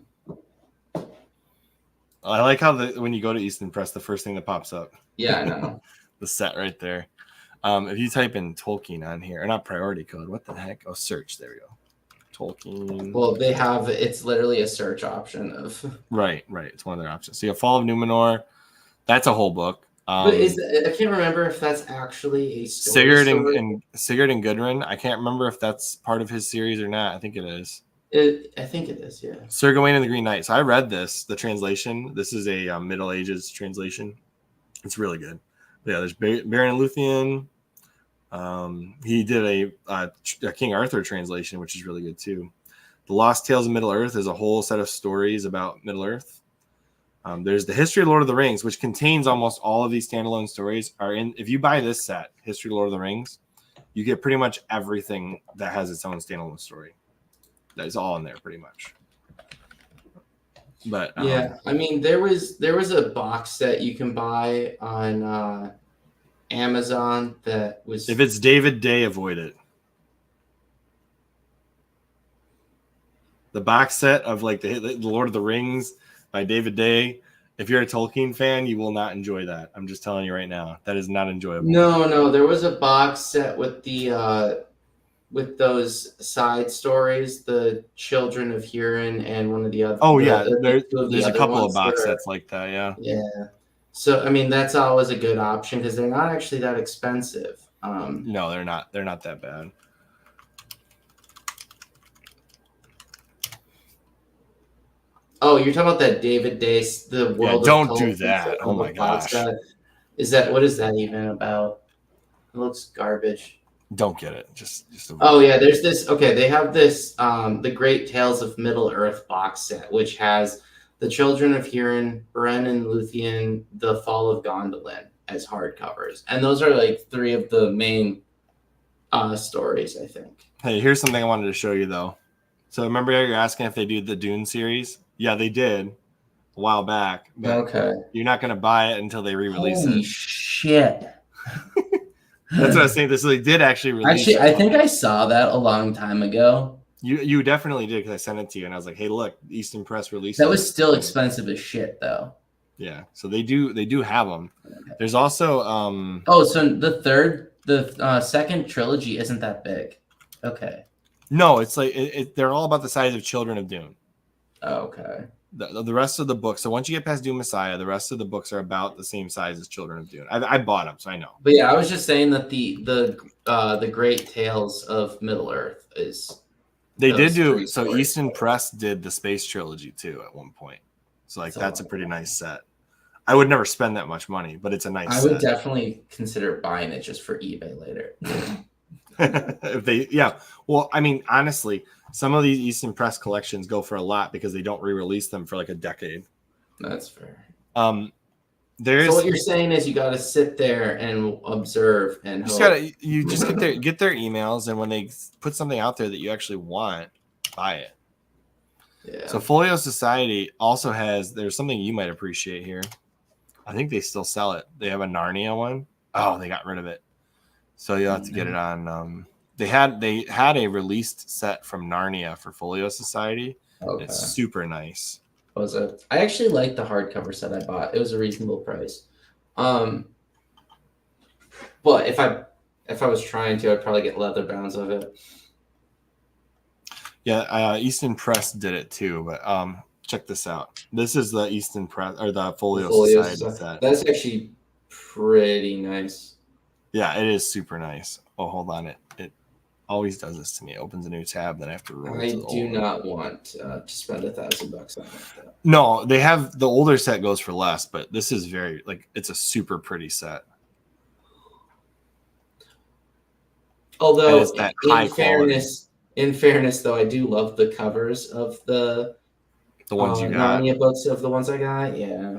I like how when you go to Easton Press, the first thing that pops up. Yeah, I know. The set right there. If you type in Tolkien on here, or not priority code, what the heck? Oh, search. There we go. Tolkien. Well, they have, it's literally a search option of. Right. It's one of their options. So you have Fall of Numenor. That's a whole book. But I can't remember if that's actually a story. Sigurd and Gudrun. I can't remember if that's part of his series or not. I think it is. I think it is, yeah. Sir Gawain and the Green Knight. So I read the translation. This is a Middle Ages translation. It's really good. But yeah, there's Baron and Luthien. He did a King Arthur translation, which is really good too. The Lost Tales of Middle Earth is a whole set of stories about Middle Earth. There's the History of Lord of the Rings, which contains almost all of these standalone stories. If you buy this set, History of Lord of the Rings, you get pretty much everything that has its own standalone story. That is all in there, pretty much. But yeah, I mean, there was a box set you can buy on Amazon that was. If it's David Day, avoid it. The box set of like the Lord of the Rings by David Day. If you're a Tolkien fan, you will not enjoy that. I'm just telling you right now. That is not enjoyable. No. There was a box set with the with those side stories, the Children of Hurin and one of the other. Oh yeah, there's a couple of box sets like that. Yeah. Yeah. So I mean, that's always a good option because they're not actually that expensive. No, they're not. They're not that bad. Oh, you're talking about that David Day, the world. Yeah, don't do that. Oh my gosh. What is that even about? It looks garbage. Don't get it. Just Oh yeah, there's this. Okay, they have this the Great Tales of Middle Earth box set, which has the Children of Hurin, Beren and Luthien, the Fall of Gondolin as hardcovers, and those are like three of the main stories, I think. Hey, here's something I wanted to show you though. So remember you're asking if they do the Dune series? Yeah, they did a while back. Okay. You're not going to buy it until they re-release it. Holy shit. That's what I was saying. This they did actually release. Actually, I think I saw that a long time ago. You definitely did because I sent it to you and I was like, hey, look, Easton Press released. That was still expensive as shit, though. Yeah, so they do have them. Okay. There's also so the second trilogy isn't that big. Okay. No, it's like they're all about the size of Children of Dune. Oh, okay. The rest of the books. So once you get past Dune Messiah, the rest of the books are about the same size as Children of Dune. I bought them, so I know. But yeah, I was just saying that the Great Tales of Middle Earth is. They did do so. Easton Press did the Space Trilogy too at one point. So like that's a pretty nice set. I would never spend that much money, but it's a nice. I would definitely consider buying it just for eBay later. Well, I mean, honestly, some of these Easton Press collections go for a lot because they don't re-release them for like a decade. That's fair. So what you're saying is you got to sit there and observe and you just get their emails, and when they put something out there that you actually want, buy it. Yeah. So Folio Society also there's something you might appreciate here. I think they still sell it. They have a Narnia one. Oh, they got rid of it. So you'll have to get it on. They had a released set from Narnia for Folio Society. Okay. It's super nice. Was it? I actually liked the hardcover set I bought. It was a reasonable price. But if I was trying to, I'd probably get leather bounds of it. Yeah, Easton Press did it too. But check this out. This is the Easton Press or the Folio Society set. That's actually pretty nice. Yeah, it is super nice. Oh, hold on. It always does this to me. It opens a new tab, then I have to roll. I do not want to spend $1,000 on that. No, they have the older set goes for less, but this is very it's a super pretty set. Although in fairness, though, I do love the covers of the ones you got. Narnia books of the ones I got. Yeah.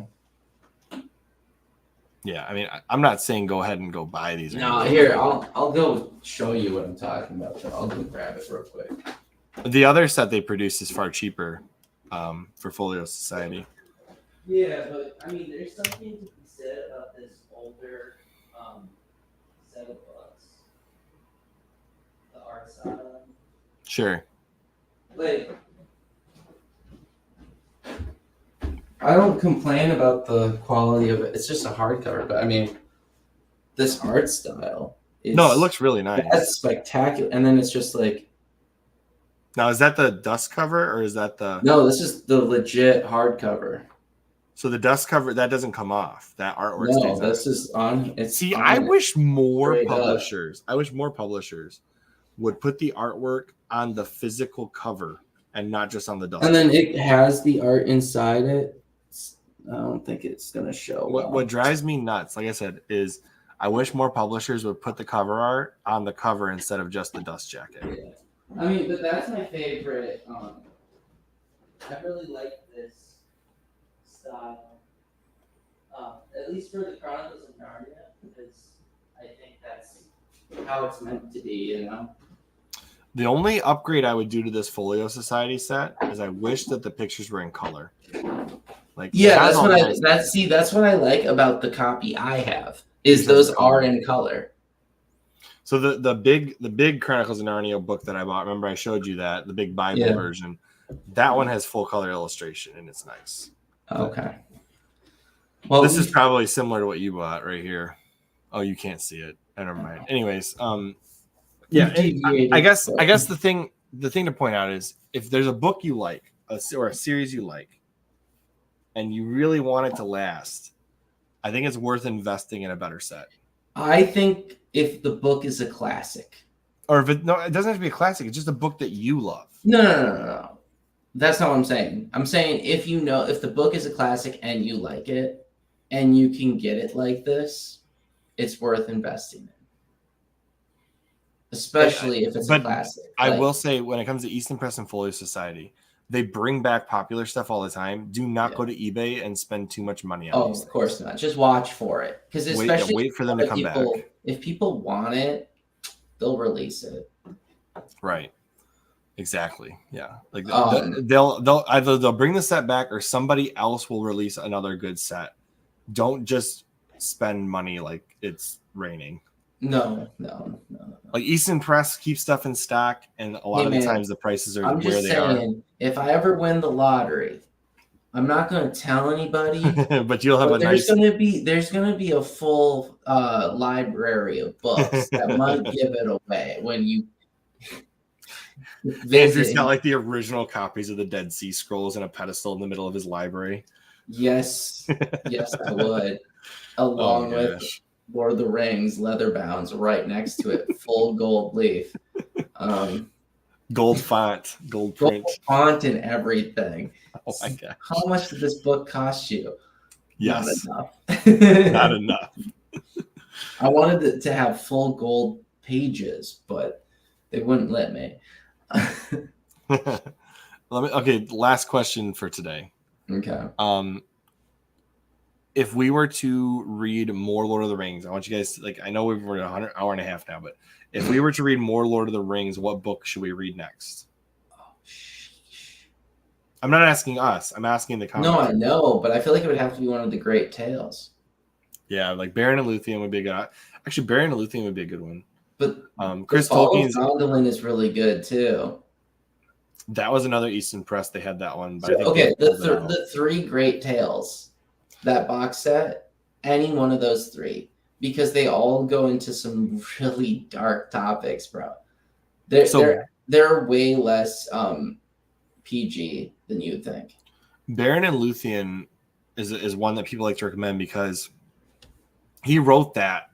Yeah, I mean, I'm not saying go ahead and go buy these. No, here, I'll go show you what I'm talking about. So I'll go grab it real quick. The other set they produce is far cheaper for Folio Society. Yeah, but I mean, there's something to be said about this older set of books. The art style. Sure. Like, I don't complain about the quality of it. It's just a hardcover, but I mean, this art style No, it looks really nice. That's spectacular. And then it's just like, now, is that the dust cover or is that the? no, this is the legit hardcover. So the dust cover that doesn't come off. That artwork No, stays on. this is on. It's See, on I it. wish more Straight up. publishers. I wish more publishers would put the artwork on the physical cover and not just on the dust. And then it has the art inside it. I don't think it's gonna show. What drives me nuts, like I said, is I wish more publishers would put the cover art on the cover instead of just the dust jacket. Yeah. I mean, but that's my favorite. I really like this style, at least for the Chronicles of Narnia, because I think that's how it's meant to be, you know? The only upgrade I would do to this Folio Society set is I wish that the pictures were in color. Like, Yeah, it has that's all what nice- that's what I like about the copy I have is those are in color. So the big Chronicles of Narnia book that I bought, remember I showed you that, the big Bible version, that one has full color illustration and it's nice. Okay. Well, This is probably similar to what you bought right here. Oh, you can't see it. Never mind. Anyways, yeah, I guess the thing to point out is if there's a book you like or a series you like and you really want it to last, I think it's worth investing in a better set. I think if the book is a classic. Or if it doesn't have to be a classic, it's just a book that you love. No. That's not what I'm saying. I'm saying if the book is a classic and you like it and you can get it like this, it's worth investing in. Especially if it's a classic. I will say when it comes to Easton Press and Folio Society, they bring back popular stuff all the time. Do not go to eBay and spend too much money on these of course not. Just watch for it. Because especially wait for them to come back. If people want it, they'll release it. Right. Exactly. Yeah. Like they'll either bring the set back or somebody else will release another good set. Don't just spend money like it's raining. No. Like Easton Press keeps stuff in stock, and a lot of the times the prices are where they are. If I ever win the lottery, I'm not going to tell anybody. But you'll have there's going to be a full library of books that might give it away when you. Andrew's got like the original copies of the Dead Sea Scrolls in a pedestal in the middle of his library. Yes, I would, along with Lord of the Rings leather bounds right next to it, full gold leaf, gold font, gold print, gold font, and everything. Oh my gosh! How much did this book cost you? Yes, not enough. Not enough. I wanted it to have full gold pages, but they wouldn't let me. Okay, last question for today. Okay. If we were to read more Lord of the Rings, I want you guys I know we've read an hour and a half now, but if we were to read more Lord of the Rings, what book should we read next? I'm not asking us. I'm asking the comments. No, I know, but I feel like it would have to be one of the great tales. Yeah, like Beren and Luthien would be a good. Actually, Beren and Luthien would be a good one. But Chris Tolkien's Gondolin is really good too. That was another Easton Press. They had that one. But The three great tales. That box set, any one of those three, because they all go into some really dark topics, bro. They're way less PG than you'd think. Beren and Luthien is one that people like to recommend because he wrote that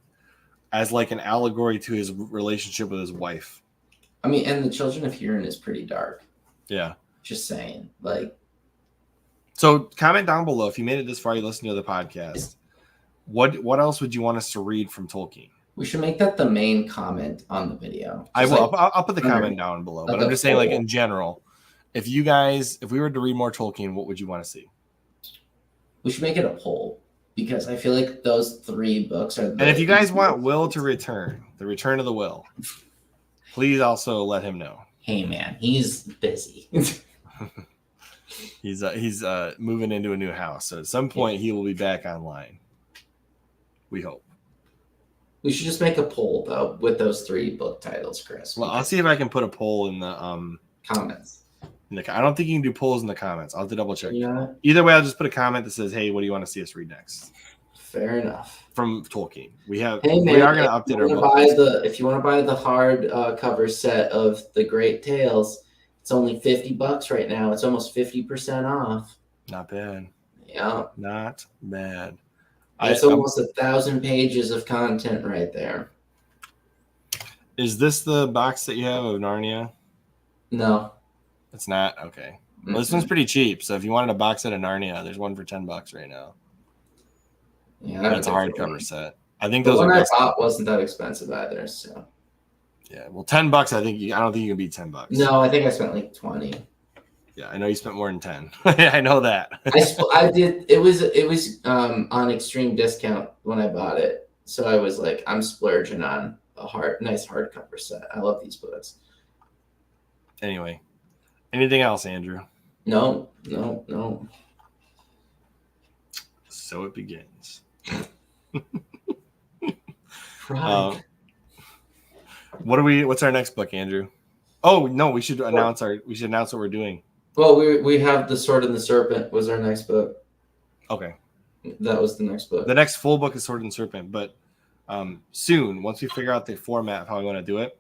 as like an allegory to his relationship with his wife. I mean, and the Children of Hurin is pretty dark. Yeah. Just saying, So comment down below if you made it this far, you listened to the podcast. What else would you want us to read from Tolkien? We should make that the main comment on the video. I will. I'll put the comment down below. But I'm just saying, like in general, if we were to read more Tolkien, what would you want to see? We should make it a poll because I feel like those three books are. And if you guys want Will to return, the return of the Will, please also let him know. Hey man, he's busy. He's moving into a new house, so at some point he will be back online. We hope. We should just make a poll though with those three book titles, Chris. Well, I'll see if I can put a poll in the comments. I don't think you can do polls in the comments. I'll have to double check. Yeah. Either way, I'll just put a comment that says, "Hey, what do you want to see us read next?" Fair enough. from Tolkien. We are Hey man, going to update our book. If you want to buy the hard cover set of the Great Tales, it's only $50 right now. It's almost 50% off. Not bad. Yeah, Not bad. It's almost 1,000 pages of content right there. Is this the box that you have of Narnia? No, It's not. Okay. Well, this one's pretty cheap. So if you wanted a box set of Narnia, there's one for $10 right now. Yeah, That's a hardcover set. I think the those one are I bought wasn't that expensive either. So yeah. Well, $10. I don't think you can beat $10. no, I think I spent like 20. Yeah, I know you spent more than 10. I know that. I did. It was on extreme discount when I bought it, so I was like, I'm splurging on a nice hardcover set. I love these books. Anyway, anything else, Andrew? No. So it begins. Right. What's our next book, Andrew? Oh no, we should announce what we're doing. Well, we have The Sword and the Serpent was our next book. Okay. That was the next book. The next full book is Sword and Serpent, but soon, once we figure out the format of how we want to do it,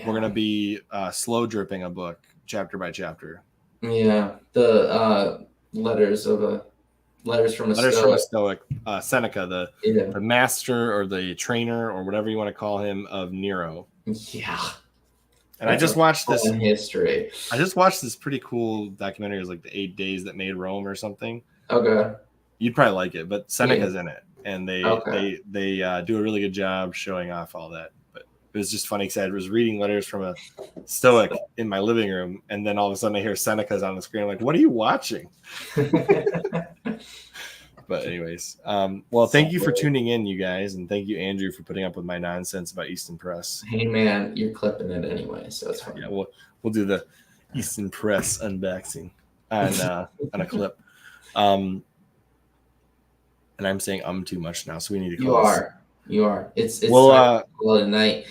we're gonna be slow dripping a book chapter by chapter. Yeah, the letters from a Stoic. Seneca, the master or the trainer or whatever you want to call him of Nero. Yeah. And I just watched this history. I just watched this pretty cool documentary. It was like the 8 Days That Made Rome or something. Okay. You'd probably like it, but Seneca's in it, and they do a really good job showing off all that. But it was just funny because I was reading letters from a Stoic in my living room, and then all of a sudden I hear Seneca's on the screen. I'm like, what are you watching? But anyways, well, thank you for tuning in, you guys, and thank you, Andrew, for putting up with my nonsense about Easton Press. Hey man, you're clipping it anyway, so it's fine. Yeah, we'll do the Easton Press unboxing on a clip. And I'm saying too much now, so we need to close. You are. It's well tonight.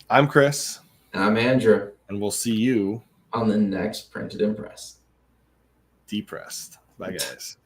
I'm Chris. And I'm Andrew. And we'll see you on the next Printed and Pressed. Depressed. Bye, guys.